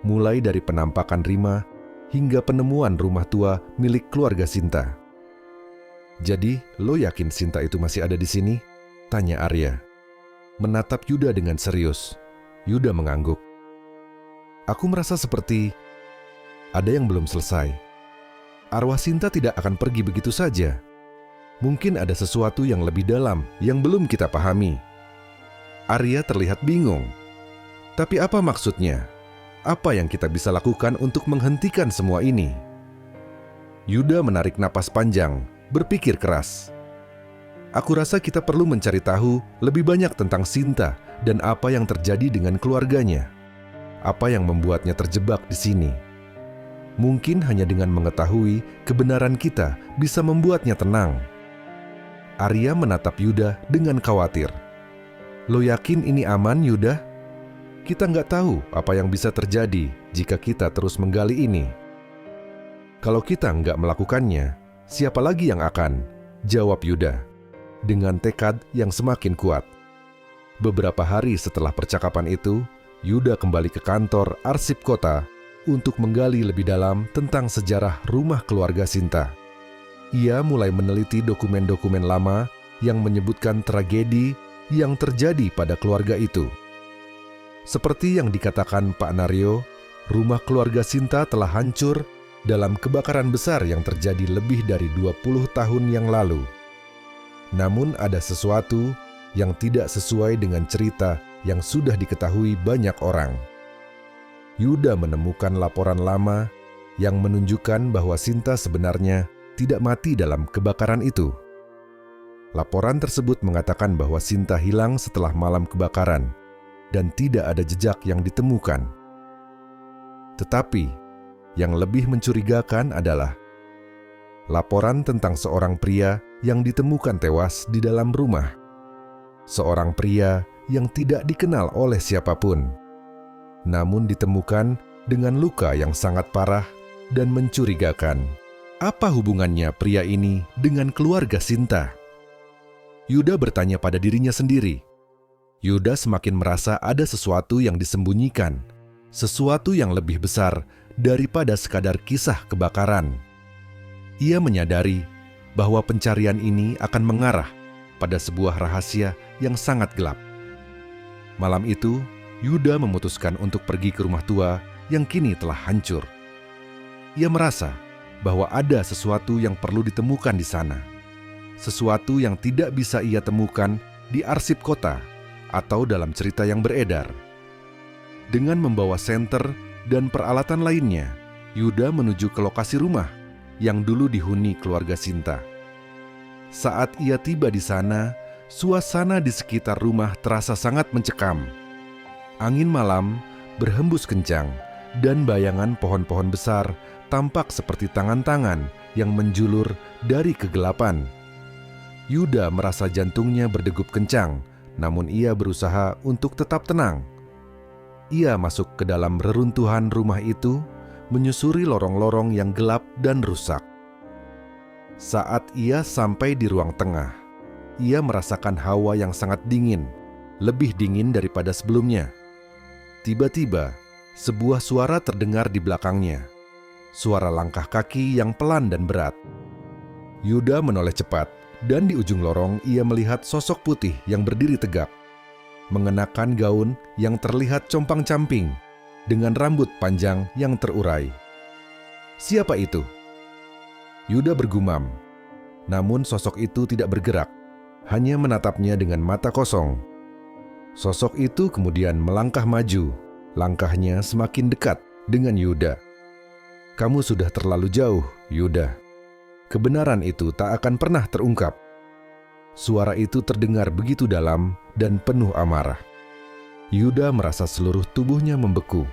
Mulai dari penampakan Rima, hingga penemuan rumah tua milik keluarga Sinta. "Jadi, lo yakin Sinta itu masih ada di sini?" tanya Arya. Menatap Yuda dengan serius, Yuda mengangguk. "Aku merasa seperti ada yang belum selesai. Arwah Sinta tidak akan pergi begitu saja. Mungkin ada sesuatu yang lebih dalam yang belum kita pahami." Arya terlihat bingung. "Tapi apa maksudnya? Apa yang kita bisa lakukan untuk menghentikan semua ini?" Yuda menarik napas panjang, berpikir keras. Aku rasa kita perlu mencari tahu lebih banyak tentang Sinta dan apa yang terjadi dengan keluarganya. Apa yang membuatnya terjebak di sini? Mungkin hanya dengan mengetahui kebenaran kita bisa membuatnya tenang. Arya menatap Yuda dengan khawatir. Lo yakin ini aman, Yuda? Kita nggak tahu apa yang bisa terjadi jika kita terus menggali ini. Kalau kita nggak melakukannya, siapa lagi yang akan? Jawab Yuda, dengan tekad yang semakin kuat. Beberapa hari setelah percakapan itu, Yuda kembali ke kantor arsip kota untuk menggali lebih dalam tentang sejarah rumah keluarga Sinta. Ia mulai meneliti dokumen-dokumen lama yang menyebutkan tragedi yang terjadi pada keluarga itu. Seperti yang dikatakan Pak Naryo, rumah keluarga Sinta telah hancur dalam kebakaran besar yang terjadi lebih dari 20 tahun yang lalu. Namun ada sesuatu yang tidak sesuai dengan cerita yang sudah diketahui banyak orang. Yuda menemukan laporan lama yang menunjukkan bahwa Sinta sebenarnya tidak mati dalam kebakaran itu. Laporan tersebut mengatakan bahwa Sinta hilang setelah malam kebakaran dan tidak ada jejak yang ditemukan. Tetapi, yang lebih mencurigakan adalah laporan tentang seorang pria yang ditemukan tewas di dalam rumah. Seorang pria yang tidak dikenal oleh siapapun, namun ditemukan dengan luka yang sangat parah dan mencurigakan. Apa hubungannya pria ini dengan keluarga Sinta? Yuda bertanya pada dirinya sendiri. Yuda semakin merasa ada sesuatu yang disembunyikan, sesuatu yang lebih besar daripada sekadar kisah kebakaran. Ia menyadari bahwa pencarian ini akan mengarah pada sebuah rahasia yang sangat gelap. Malam itu, Yuda memutuskan untuk pergi ke rumah tua yang kini telah hancur. Ia merasa bahwa ada sesuatu yang perlu ditemukan di sana. Sesuatu yang tidak bisa ia temukan di arsip kota atau dalam cerita yang beredar. Dengan membawa senter dan peralatan lainnya, Yuda menuju ke lokasi rumah yang dulu dihuni keluarga Sinta. Saat ia tiba di sana, suasana di sekitar rumah terasa sangat mencekam. Angin malam berhembus kencang dan bayangan pohon-pohon besar tampak seperti tangan-tangan yang menjulur dari kegelapan. Yuda merasa jantungnya berdegup kencang, namun ia berusaha untuk tetap tenang. Ia masuk ke dalam reruntuhan rumah itu, menyusuri lorong-lorong yang gelap dan rusak. Saat ia sampai di ruang tengah, ia merasakan hawa yang sangat dingin, lebih dingin daripada sebelumnya. Tiba-tiba, sebuah suara terdengar di belakangnya. Suara langkah kaki yang pelan dan berat. Yuda menoleh cepat, dan di ujung lorong ia melihat sosok putih yang berdiri tegap, mengenakan gaun yang terlihat compang-camping, dengan rambut panjang yang terurai. Siapa itu? Yuda bergumam, namun sosok itu tidak bergerak, hanya menatapnya dengan mata kosong. Sosok itu kemudian melangkah maju, langkahnya semakin dekat dengan Yuda. Kamu sudah terlalu jauh, Yuda. Kebenaran itu tak akan pernah terungkap. Suara itu terdengar begitu dalam dan penuh amarah. Yuda merasa seluruh tubuhnya membeku.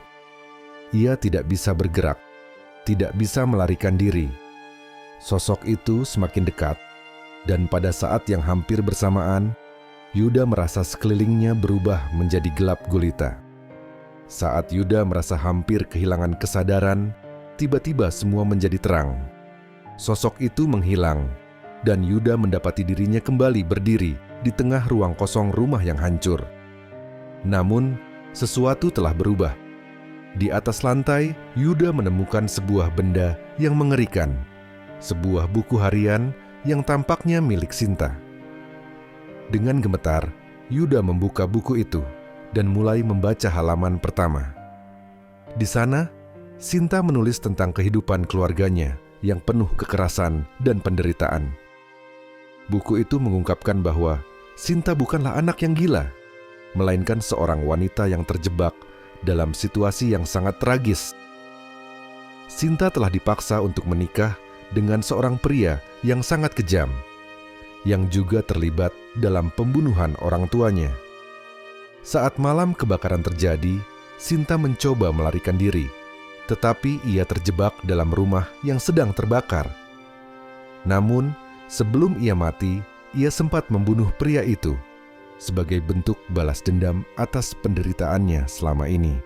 Ia tidak bisa bergerak, tidak bisa melarikan diri. Sosok itu semakin dekat, dan pada saat yang hampir bersamaan, Yuda merasa sekelilingnya berubah menjadi gelap gulita. Saat Yuda merasa hampir kehilangan kesadaran, tiba-tiba semua menjadi terang. Sosok itu menghilang, dan Yuda mendapati dirinya kembali berdiri di tengah ruang kosong rumah yang hancur. Namun, sesuatu telah berubah. Di atas lantai, Yuda menemukan sebuah benda yang mengerikan. Sebuah buku harian yang tampaknya milik Sinta. Dengan gemetar, Yuda membuka buku itu dan mulai membaca halaman pertama. Di sana, Sinta menulis tentang kehidupan keluarganya yang penuh kekerasan dan penderitaan. Buku itu mengungkapkan bahwa Sinta bukanlah anak yang gila, melainkan seorang wanita yang terjebak dalam situasi yang sangat tragis. Sinta telah dipaksa untuk menikah dengan seorang pria yang sangat kejam, yang juga terlibat dalam pembunuhan orang tuanya. Saat malam kebakaran terjadi, Sinta mencoba melarikan diri, tetapi ia terjebak dalam rumah yang sedang terbakar. Namun, sebelum ia mati, ia sempat membunuh pria itu sebagai bentuk balas dendam atas penderitaannya selama ini.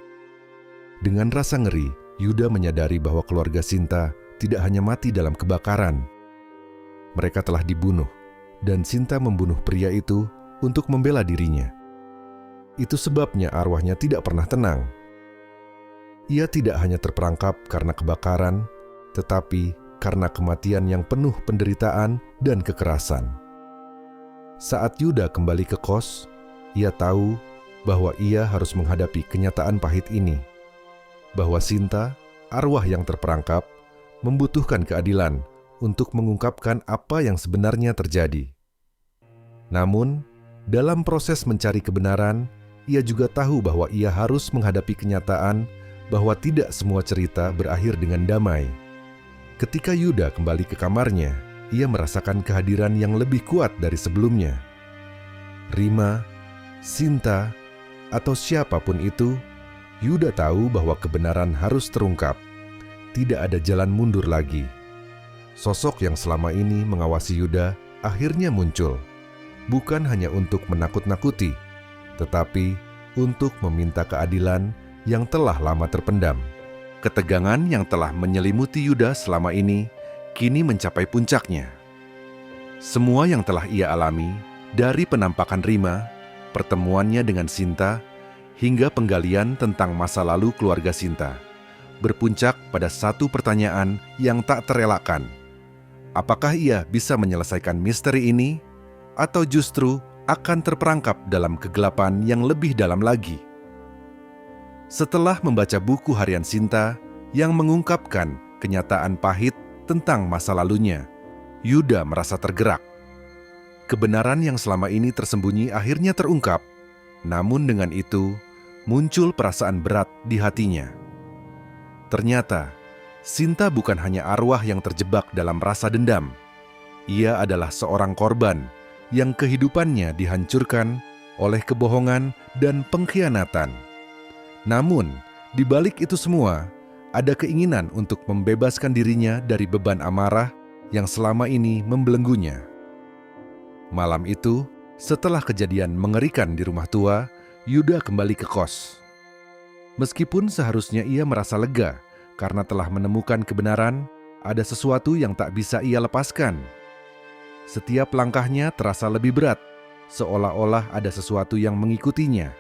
Dengan rasa ngeri, Yuda menyadari bahwa keluarga Sinta tidak hanya mati dalam kebakaran. Mereka telah dibunuh, dan Sinta membunuh pria itu untuk membela dirinya. Itu sebabnya arwahnya tidak pernah tenang. Ia tidak hanya terperangkap karena kebakaran, tetapi karena kematian yang penuh penderitaan dan kekerasan. Saat Yuda kembali ke kos, ia tahu bahwa ia harus menghadapi kenyataan pahit ini, bahwa Sinta, arwah yang terperangkap, membutuhkan keadilan untuk mengungkapkan apa yang sebenarnya terjadi. Namun, dalam proses mencari kebenaran, ia juga tahu bahwa ia harus menghadapi kenyataan bahwa tidak semua cerita berakhir dengan damai. Ketika Yuda kembali ke kamarnya, ia merasakan kehadiran yang lebih kuat dari sebelumnya. Rima, Sinta, atau siapapun itu, Yuda tahu bahwa kebenaran harus terungkap. Tidak ada jalan mundur lagi. Sosok yang selama ini mengawasi Yuda akhirnya muncul, bukan hanya untuk menakut-nakuti, tetapi untuk meminta keadilan yang telah lama terpendam. Ketegangan yang telah menyelimuti Yuda selama ini kini mencapai puncaknya. Semua yang telah ia alami, dari penampakan Rima, pertemuannya dengan Sinta, hingga penggalian tentang masa lalu keluarga Sinta, berpuncak pada satu pertanyaan yang tak terelakkan. Apakah ia bisa menyelesaikan misteri ini, atau justru akan terperangkap dalam kegelapan yang lebih dalam lagi? Setelah membaca buku harian Sinta yang mengungkapkan kenyataan pahit tentang masa lalunya, Yuda merasa tergerak. Kebenaran yang selama ini tersembunyi akhirnya terungkap, namun dengan itu muncul perasaan berat di hatinya. Ternyata, Sinta bukan hanya arwah yang terjebak dalam rasa dendam. Ia adalah seorang korban yang kehidupannya dihancurkan oleh kebohongan dan pengkhianatan. Namun, di balik itu semua, ada keinginan untuk membebaskan dirinya dari beban amarah yang selama ini membelenggunya. Malam itu, setelah kejadian mengerikan di rumah tua, Yuda kembali ke kos. Meskipun seharusnya ia merasa lega karena telah menemukan kebenaran, ada sesuatu yang tak bisa ia lepaskan. Setiap langkahnya terasa lebih berat, seolah-olah ada sesuatu yang mengikutinya.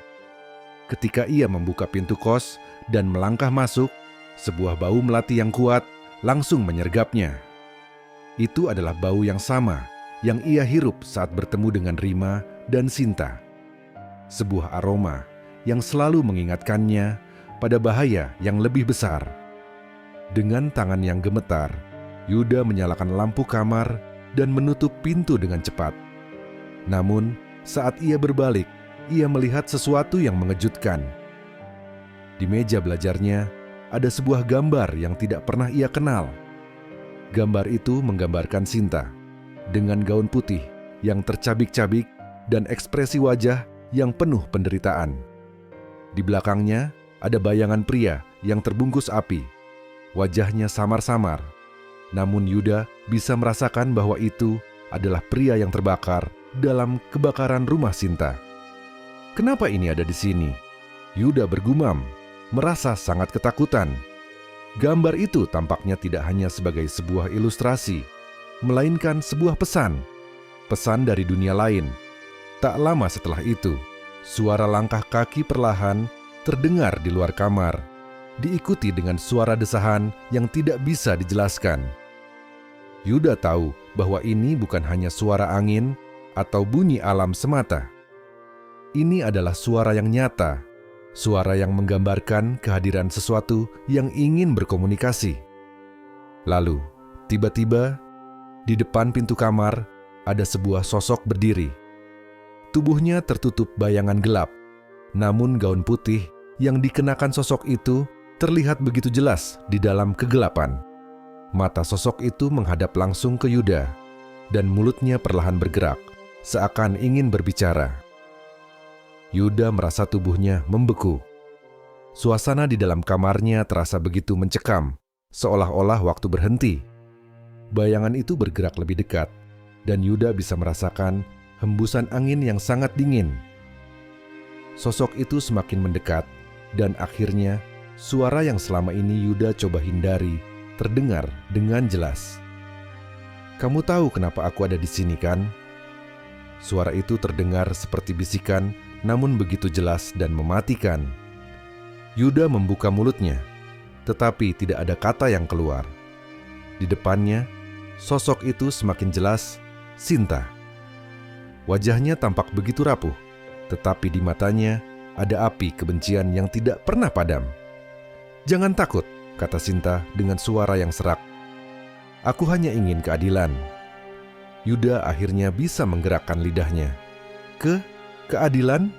Ketika ia membuka pintu kos dan melangkah masuk, sebuah bau melati yang kuat langsung menyergapnya. Itu adalah bau yang sama yang ia hirup saat bertemu dengan Rima dan Sinta. Sebuah aroma yang selalu mengingatkannya pada bahaya yang lebih besar. Dengan tangan yang gemetar, Yuda menyalakan lampu kamar dan menutup pintu dengan cepat. Namun, saat ia berbalik, ia melihat sesuatu yang mengejutkan. Di meja belajarnya, ada sebuah gambar yang tidak pernah ia kenal. Gambar itu menggambarkan Sinta dengan gaun putih yang tercabik-cabik dan ekspresi wajah yang penuh penderitaan. Di belakangnya ada bayangan pria yang terbungkus api. Wajahnya samar-samar, namun Yuda bisa merasakan bahwa itu adalah pria yang terbakar dalam kebakaran rumah Sinta. Kenapa ini ada di sini? Yuda bergumam, merasa sangat ketakutan. Gambar itu tampaknya tidak hanya sebagai sebuah ilustrasi, melainkan sebuah pesan dari dunia lain. Tak lama setelah itu, suara langkah kaki perlahan terdengar di luar kamar, diikuti dengan suara desahan yang tidak bisa dijelaskan. Yuda tahu bahwa ini bukan hanya suara angin atau bunyi alam semata. Ini adalah suara yang nyata, suara yang menggambarkan kehadiran sesuatu yang ingin berkomunikasi. Lalu, tiba-tiba, di depan pintu kamar ada sebuah sosok berdiri. Tubuhnya tertutup bayangan gelap, namun gaun putih yang dikenakan sosok itu terlihat begitu jelas di dalam kegelapan. Mata sosok itu menghadap langsung ke Yuda, dan mulutnya perlahan bergerak, seakan ingin berbicara. Yuda merasa tubuhnya membeku. Suasana di dalam kamarnya terasa begitu mencekam, seolah-olah waktu berhenti. Bayangan itu bergerak lebih dekat, dan Yuda bisa merasakan hembusan angin yang sangat dingin. Sosok itu semakin mendekat, dan akhirnya suara yang selama ini Yuda coba hindari terdengar dengan jelas. "Kamu tahu kenapa aku ada di sini, kan?" Suara itu terdengar seperti bisikan, namun begitu jelas dan mematikan. Yuda membuka mulutnya, tetapi tidak ada kata yang keluar. Di depannya, sosok itu semakin jelas, Sinta. Wajahnya tampak begitu rapuh, tetapi di matanya ada api kebencian yang tidak pernah padam. "Jangan takut," kata Sinta dengan suara yang serak. "Aku hanya ingin keadilan." Yuda akhirnya bisa menggerakkan lidahnya. Keadilan?"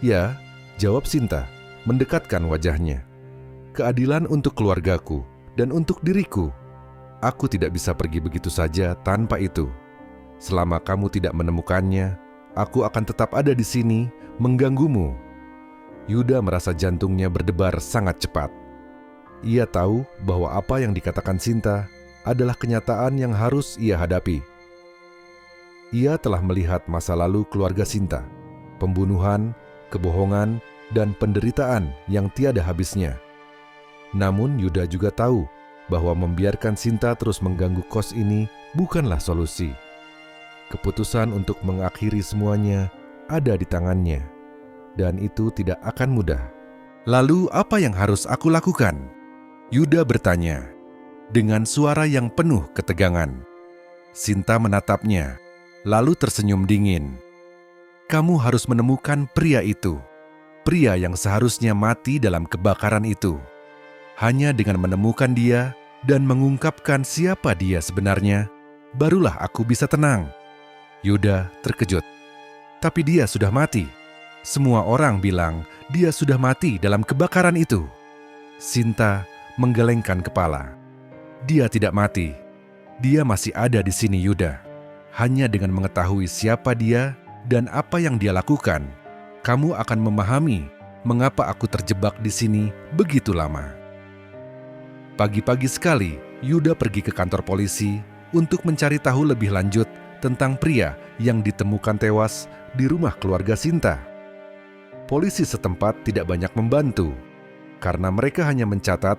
"Ya," jawab Sinta, mendekatkan wajahnya. "Keadilan untuk keluargaku dan untuk diriku. Aku tidak bisa pergi begitu saja tanpa itu. Selama kamu tidak menemukannya, aku akan tetap ada di sini mengganggumu." Yuda merasa jantungnya berdebar sangat cepat. Ia tahu bahwa apa yang dikatakan Sinta adalah kenyataan yang harus ia hadapi. Ia telah melihat masa lalu keluarga Sinta, pembunuhan, kebohongan, dan penderitaan yang tiada habisnya. Namun Yuda juga tahu bahwa membiarkan Sinta terus mengganggu kos ini bukanlah solusi. Keputusan untuk mengakhiri semuanya ada di tangannya, dan itu tidak akan mudah. "Lalu apa yang harus aku lakukan?" Yuda bertanya, dengan suara yang penuh ketegangan. Sinta menatapnya, lalu tersenyum dingin. "Kamu harus menemukan pria itu, pria yang seharusnya mati dalam kebakaran itu. Hanya dengan menemukan dia dan mengungkapkan siapa dia sebenarnya, barulah aku bisa tenang." Yuda terkejut. "Tapi dia sudah mati. Semua orang bilang dia sudah mati dalam kebakaran itu." Sinta menggelengkan kepala. "Dia tidak mati. Dia masih ada di sini, Yuda. Hanya dengan mengetahui siapa dia dan apa yang dia lakukan, kamu akan memahami mengapa aku terjebak di sini begitu lama." Pagi-pagi sekali, Yuda pergi ke kantor polisi untuk mencari tahu lebih lanjut tentang pria yang ditemukan tewas di rumah keluarga Sinta. Polisi setempat tidak banyak membantu, karena mereka hanya mencatat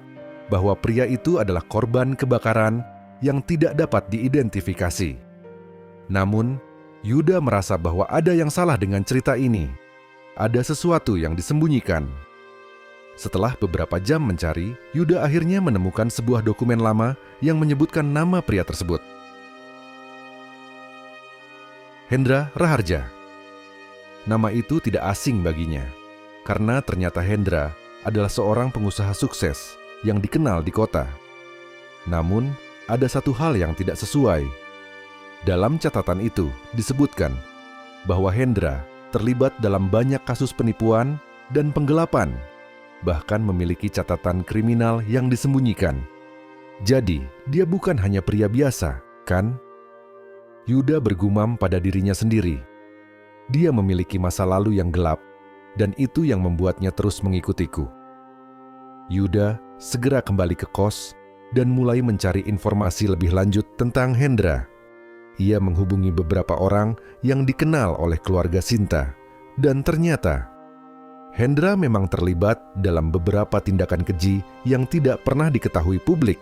bahwa pria itu adalah korban kebakaran yang tidak dapat diidentifikasi. Namun, Yuda merasa bahwa ada yang salah dengan cerita ini. Ada sesuatu yang disembunyikan. Setelah beberapa jam mencari, Yuda akhirnya menemukan sebuah dokumen lama yang menyebutkan nama pria tersebut. Hendra Raharja. Nama itu tidak asing baginya, karena ternyata Hendra adalah seorang pengusaha sukses yang dikenal di kota. Namun, ada satu hal yang tidak sesuai. Dalam catatan itu disebutkan bahwa Hendra terlibat dalam banyak kasus penipuan dan penggelapan, bahkan memiliki catatan kriminal yang disembunyikan. Jadi, dia bukan hanya pria biasa, kan? Yuda bergumam pada dirinya sendiri. Dia memiliki masa lalu yang gelap, dan itu yang membuatnya terus mengikutiku. Yuda segera kembali ke kos dan mulai mencari informasi lebih lanjut tentang Hendra. Ia menghubungi beberapa orang yang dikenal oleh keluarga Sinta, dan ternyata Hendra memang terlibat dalam beberapa tindakan keji yang tidak pernah diketahui publik.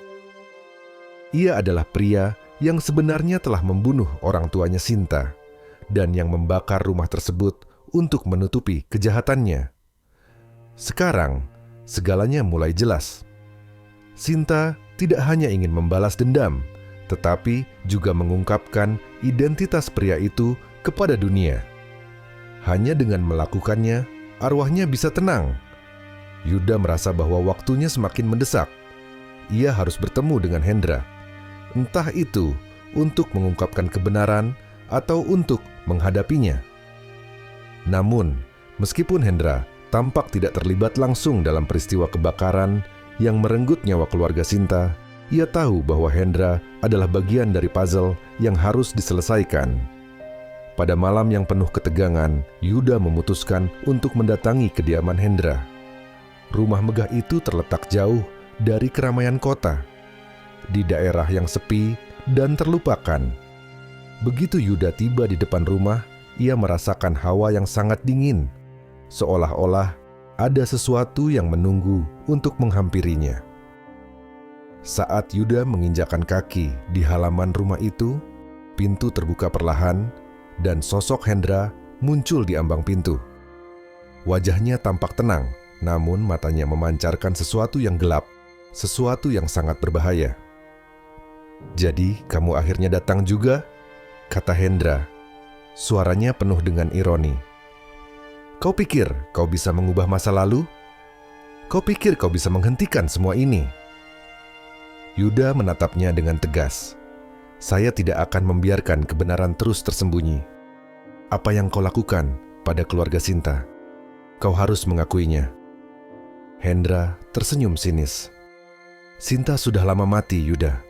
Ia adalah pria yang sebenarnya telah membunuh orang tuanya Sinta dan yang membakar rumah tersebut untuk menutupi kejahatannya. Sekarang, segalanya mulai jelas. Sinta tidak hanya ingin membalas dendam, tetapi juga mengungkapkan identitas pria itu kepada dunia. Hanya dengan melakukannya, arwahnya bisa tenang. Yuda merasa bahwa waktunya semakin mendesak. Ia harus bertemu dengan Hendra. Entah itu untuk mengungkapkan kebenaran atau untuk menghadapinya. Namun, meskipun Hendra tampak tidak terlibat langsung dalam peristiwa kebakaran yang merenggut nyawa keluarga Sinta, Ia tahu bahwa Hendra adalah bagian dari puzzle yang harus diselesaikan. Pada malam yang penuh ketegangan, Yuda memutuskan untuk mendatangi kediaman Hendra. Rumah megah itu terletak jauh dari keramaian kota, di daerah yang sepi dan terlupakan. Begitu Yuda tiba di depan rumah, ia merasakan hawa yang sangat dingin, seolah-olah ada sesuatu yang menunggu untuk menghampirinya. Saat Yuda menginjakkan kaki di halaman rumah itu, pintu terbuka perlahan dan sosok Hendra muncul di ambang pintu. Wajahnya tampak tenang, namun matanya memancarkan sesuatu yang gelap, sesuatu yang sangat berbahaya. "Jadi, kamu akhirnya datang juga?" kata Hendra. Suaranya penuh dengan ironi. "Kau pikir kau bisa mengubah masa lalu? Kau pikir kau bisa menghentikan semua ini?" Yuda menatapnya dengan tegas. "Saya tidak akan membiarkan kebenaran terus tersembunyi. Apa yang kau lakukan pada keluarga Sinta, kau harus mengakuinya." Hendra tersenyum sinis. "Sinta sudah lama mati, Yuda.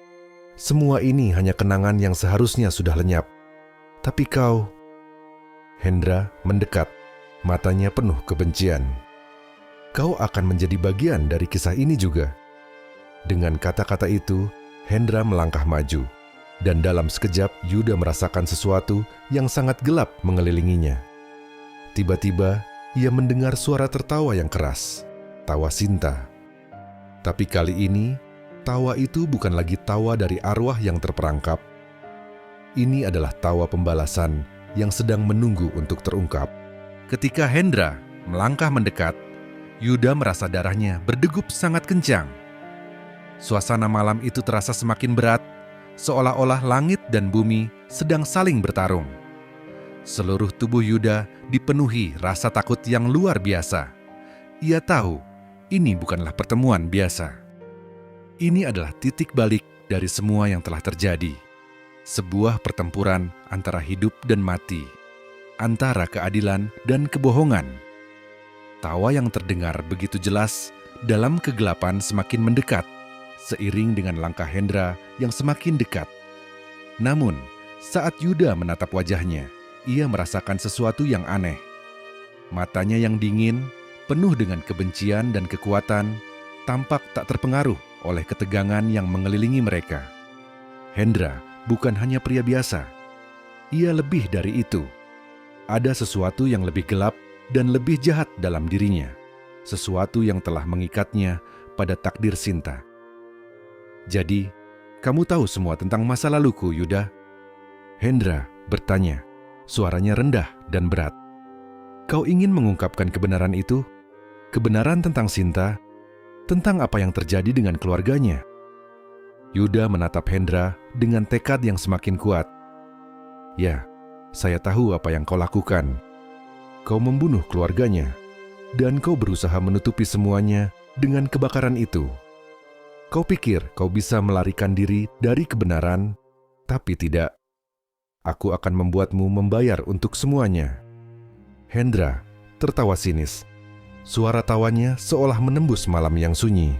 Semua ini hanya kenangan yang seharusnya sudah lenyap. Tapi kau..." Hendra mendekat, matanya penuh kebencian. "Kau akan menjadi bagian dari kisah ini juga." Dengan kata-kata itu, Hendra melangkah maju, dan dalam sekejap Yuda merasakan sesuatu yang sangat gelap mengelilinginya. Tiba-tiba, ia mendengar suara tertawa yang keras, tawa Sinta. Tapi kali ini, tawa itu bukan lagi tawa dari arwah yang terperangkap. Ini adalah tawa pembalasan yang sedang menunggu untuk terungkap. Ketika Hendra melangkah mendekat, Yuda merasa darahnya berdegup sangat kencang. Suasana malam itu terasa semakin berat, seolah-olah langit dan bumi sedang saling bertarung. Seluruh tubuh Yuda dipenuhi rasa takut yang luar biasa. Ia tahu ini bukanlah pertemuan biasa. Ini adalah titik balik dari semua yang telah terjadi. Sebuah pertempuran antara hidup dan mati, antara keadilan dan kebohongan. Tawa yang terdengar begitu jelas dalam kegelapan semakin mendekat, seiring dengan langkah Hendra yang semakin dekat. Namun, saat Yuda menatap wajahnya, ia merasakan sesuatu yang aneh. Matanya yang dingin, penuh dengan kebencian dan kekuatan, tampak tak terpengaruh oleh ketegangan yang mengelilingi mereka. Hendra bukan hanya pria biasa. Ia lebih dari itu. Ada sesuatu yang lebih gelap dan lebih jahat dalam dirinya. Sesuatu yang telah mengikatnya pada takdir Sinta. "Jadi, kamu tahu semua tentang masa laluku, Yuda?" Hendra bertanya, suaranya rendah dan berat. "Kau ingin mengungkapkan kebenaran itu? Kebenaran tentang Sinta? Tentang apa yang terjadi dengan keluarganya?" Yuda menatap Hendra dengan tekad yang semakin kuat. "Ya, saya tahu apa yang kau lakukan. Kau membunuh keluarganya, dan kau berusaha menutupi semuanya dengan kebakaran itu. Kau pikir kau bisa melarikan diri dari kebenaran, tapi tidak. Aku akan membuatmu membayar untuk semuanya." Hendra tertawa sinis. Suara tawanya seolah menembus malam yang sunyi.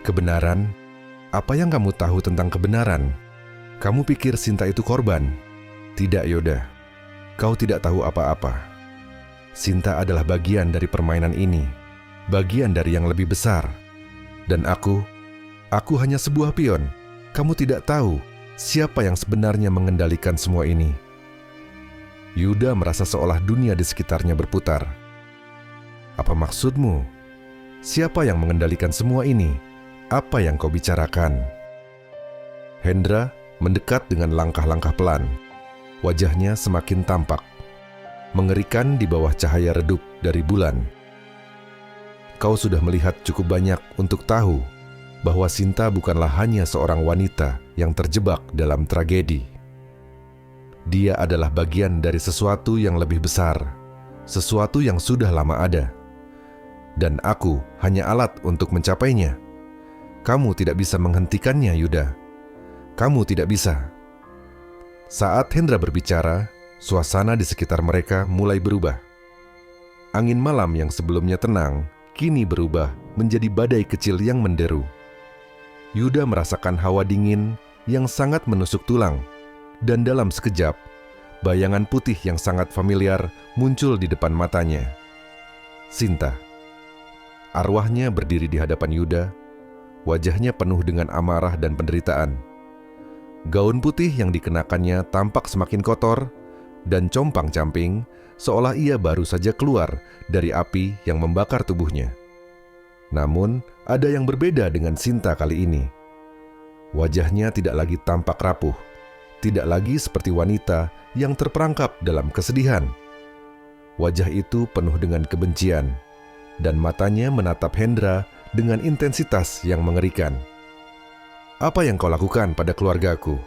"Kebenaran? Apa yang kamu tahu tentang kebenaran? Kamu pikir Sinta itu korban? Tidak, Yuda. Kau tidak tahu apa-apa. Sinta adalah bagian dari permainan ini, bagian dari yang lebih besar. Dan aku hanya sebuah pion. Kamu tidak tahu siapa yang sebenarnya mengendalikan semua ini." Yuda merasa seolah dunia di sekitarnya berputar. "Apa maksudmu? Siapa yang mengendalikan semua ini? Apa yang kau bicarakan?" Hendra mendekat dengan langkah-langkah pelan. Wajahnya semakin tampak, mengerikan di bawah cahaya redup dari bulan. "Kau sudah melihat cukup banyak untuk tahu bahwa Sinta bukanlah hanya seorang wanita yang terjebak dalam tragedi. Dia adalah bagian dari sesuatu yang lebih besar, sesuatu yang sudah lama ada. Dan aku hanya alat untuk mencapainya. Kamu tidak bisa menghentikannya, Yuda. Kamu tidak bisa." Saat Hendra berbicara, suasana di sekitar mereka mulai berubah. Angin malam yang sebelumnya tenang, kini berubah menjadi badai kecil yang menderu. Yuda merasakan hawa dingin yang sangat menusuk tulang, dan dalam sekejap, bayangan putih yang sangat familiar muncul di depan matanya. Sinta. Arwahnya berdiri di hadapan Yuda, wajahnya penuh dengan amarah dan penderitaan. Gaun putih yang dikenakannya tampak semakin kotor dan compang-camping, seolah ia baru saja keluar dari api yang membakar tubuhnya. Namun, ada yang berbeda dengan Sinta kali ini. Wajahnya tidak lagi tampak rapuh, tidak lagi seperti wanita yang terperangkap dalam kesedihan. Wajah itu penuh dengan kebencian, dan matanya menatap Hendra dengan intensitas yang mengerikan. "Apa yang kau lakukan pada keluargaku?"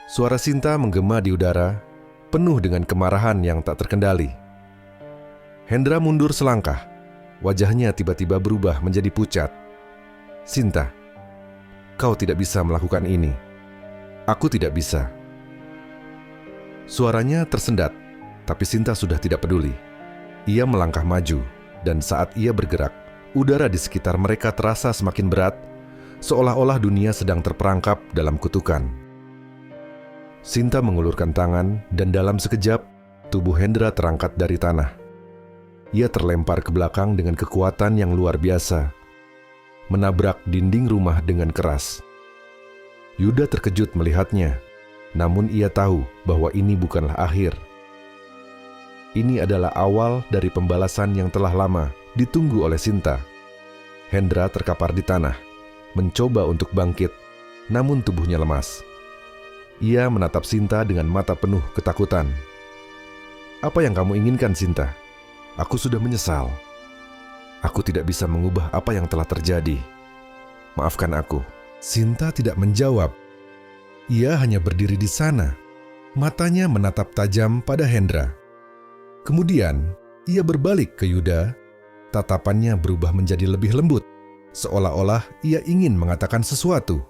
Suara Sinta menggema di udara, penuh dengan kemarahan yang tak terkendali. Hendra mundur selangkah. Wajahnya tiba-tiba berubah menjadi pucat. "Sinta, kau tidak bisa melakukan ini. Aku tidak bisa." Suaranya tersendat, tapi Sinta sudah tidak peduli. Ia melangkah maju, dan saat ia bergerak, udara di sekitar mereka terasa semakin berat, seolah-olah dunia sedang terperangkap dalam kutukan. Sinta mengulurkan tangan, dan dalam sekejap, tubuh Hendra terangkat dari tanah. Ia terlempar ke belakang dengan kekuatan yang luar biasa, menabrak dinding rumah dengan keras. Yuda terkejut melihatnya, namun ia tahu bahwa ini bukanlah akhir. Ini adalah awal dari pembalasan yang telah lama ditunggu oleh Sinta. Hendra terkapar di tanah, mencoba untuk bangkit, namun tubuhnya lemas. Ia menatap Sinta dengan mata penuh ketakutan. "Apa yang kamu inginkan, Sinta? Aku sudah menyesal. Aku tidak bisa mengubah apa yang telah terjadi. Maafkan aku." Sinta tidak menjawab. Ia hanya berdiri di sana, matanya menatap tajam pada Hendra. Kemudian, ia berbalik ke Yuda. Tatapannya berubah menjadi lebih lembut, seolah-olah ia ingin mengatakan sesuatu.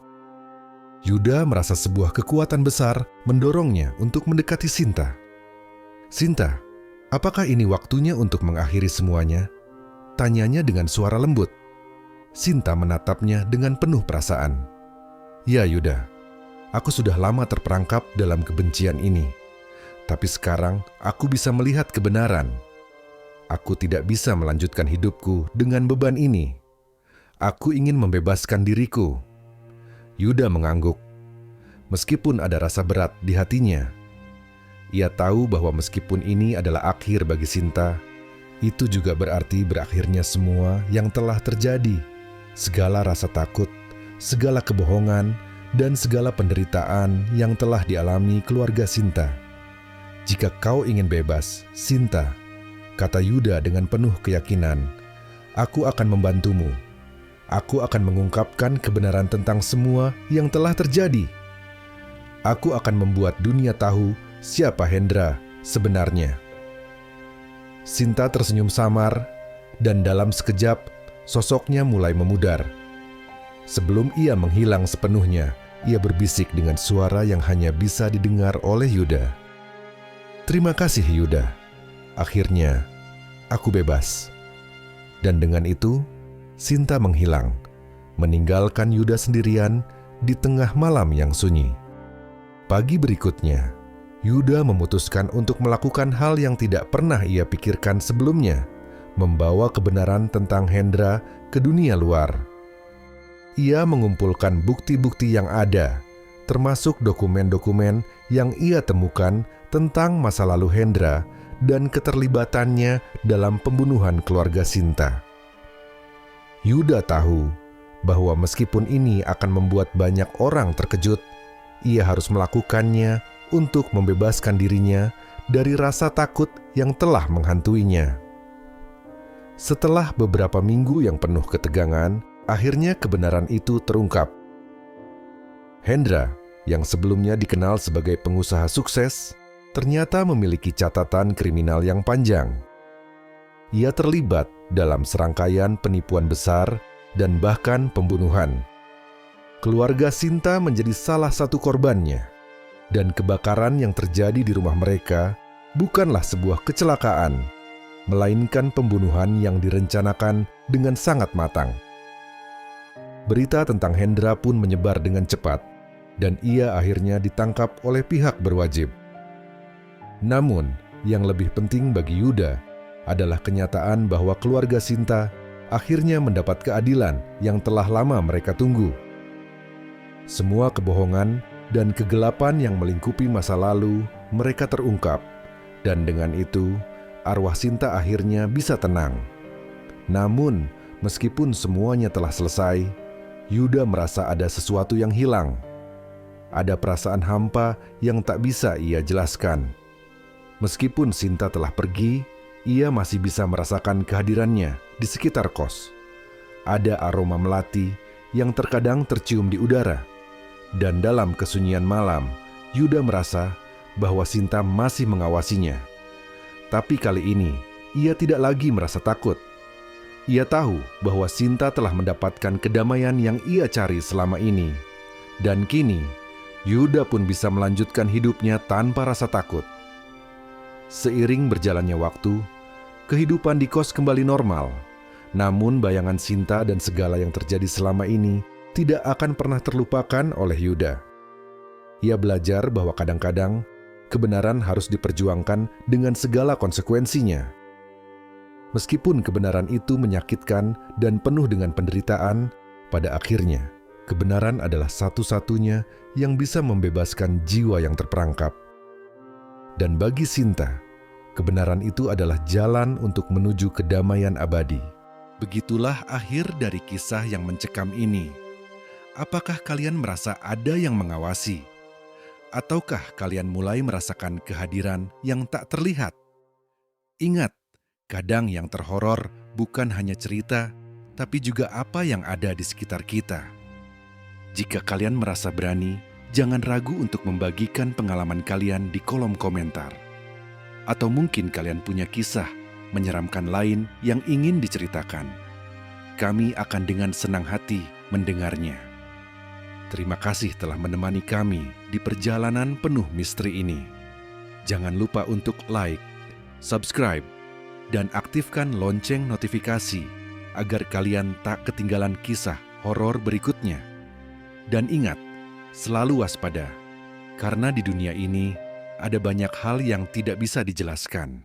Yuda merasa sebuah kekuatan besar mendorongnya untuk mendekati Sinta. "Sinta, apakah ini waktunya untuk mengakhiri semuanya?" tanyanya dengan suara lembut. Sinta menatapnya dengan penuh perasaan. "Ya Yuda, aku sudah lama terperangkap dalam kebencian ini. Tapi sekarang aku bisa melihat kebenaran. Aku tidak bisa melanjutkan hidupku dengan beban ini. Aku ingin membebaskan diriku." Yuda mengangguk. Meskipun ada rasa berat di hatinya, ia tahu bahwa meskipun ini adalah akhir bagi Sinta, itu juga berarti berakhirnya semua yang telah terjadi. Segala rasa takut, segala kebohongan, dan segala penderitaan yang telah dialami keluarga Sinta. "Jika kau ingin bebas, Sinta," kata Yuda dengan penuh keyakinan, "aku akan membantumu. Aku akan mengungkapkan kebenaran tentang semua yang telah terjadi. Aku akan membuat dunia tahu siapa Hendra sebenarnya." Sinta tersenyum samar, dan dalam sekejap sosoknya mulai memudar. Sebelum ia menghilang sepenuhnya, ia berbisik dengan suara yang hanya bisa didengar oleh Yuda. "Terima kasih Yuda. Akhirnya aku bebas." Dan dengan itu, Sinta menghilang, meninggalkan Yuda sendirian di tengah malam yang sunyi. Pagi berikutnya, Yuda memutuskan untuk melakukan hal yang tidak pernah ia pikirkan sebelumnya, membawa kebenaran tentang Hendra ke dunia luar. Ia mengumpulkan bukti-bukti yang ada, termasuk dokumen-dokumen yang ia temukan tentang masa lalu Hendra dan keterlibatannya dalam pembunuhan keluarga Sinta. Yuda tahu bahwa meskipun ini akan membuat banyak orang terkejut, ia harus melakukannya untuk membebaskan dirinya dari rasa takut yang telah menghantuinya. Setelah beberapa minggu yang penuh ketegangan, akhirnya kebenaran itu terungkap. Hendra, yang sebelumnya dikenal sebagai pengusaha sukses, ternyata memiliki catatan kriminal yang panjang. Ia terlibat dalam serangkaian penipuan besar dan bahkan pembunuhan. Keluarga Sinta menjadi salah satu korbannya, dan kebakaran yang terjadi di rumah mereka bukanlah sebuah kecelakaan, melainkan pembunuhan yang direncanakan dengan sangat matang. Berita tentang Hendra pun menyebar dengan cepat, dan ia akhirnya ditangkap oleh pihak berwajib. Namun, yang lebih penting bagi Yuda adalah kenyataan bahwa keluarga Sinta akhirnya mendapat keadilan yang telah lama mereka tunggu. Semua kebohongan dan kegelapan yang melingkupi masa lalu mereka terungkap, dan dengan itu arwah Sinta akhirnya bisa tenang. Namun, meskipun semuanya telah selesai, Yuda merasa ada sesuatu yang hilang. Ada perasaan hampa yang tak bisa ia jelaskan. Meskipun Sinta telah pergi, ia masih bisa merasakan kehadirannya di sekitar kos. Ada aroma melati yang terkadang tercium di udara. Dan dalam kesunyian malam, Yuda merasa bahwa Sinta masih mengawasinya. Tapi kali ini, ia tidak lagi merasa takut. Ia tahu bahwa Sinta telah mendapatkan kedamaian yang ia cari selama ini. Dan kini, Yuda pun bisa melanjutkan hidupnya tanpa rasa takut. Seiring berjalannya waktu, kehidupan di kos kembali normal. Namun bayangan Sinta dan segala yang terjadi selama ini tidak akan pernah terlupakan oleh Yuda. Ia belajar bahwa kadang-kadang kebenaran harus diperjuangkan dengan segala konsekuensinya. Meskipun kebenaran itu menyakitkan dan penuh dengan penderitaan, pada akhirnya kebenaran adalah satu-satunya yang bisa membebaskan jiwa yang terperangkap. Dan bagi Sinta, kebenaran itu adalah jalan untuk menuju kedamaian abadi. Begitulah akhir dari kisah yang mencekam ini. Apakah kalian merasa ada yang mengawasi? Ataukah kalian mulai merasakan kehadiran yang tak terlihat? Ingat, kadang yang terhoror bukan hanya cerita, tapi juga apa yang ada di sekitar kita. Jika kalian merasa berani, jangan ragu untuk membagikan pengalaman kalian di kolom komentar. Atau mungkin kalian punya kisah menyeramkan lain yang ingin diceritakan. Kami akan dengan senang hati mendengarnya. Terima kasih telah menemani kami di perjalanan penuh misteri ini. Jangan lupa untuk like, subscribe, dan aktifkan lonceng notifikasi agar kalian tak ketinggalan kisah horor berikutnya. Dan ingat, selalu waspada, karena di dunia ini ada banyak hal yang tidak bisa dijelaskan.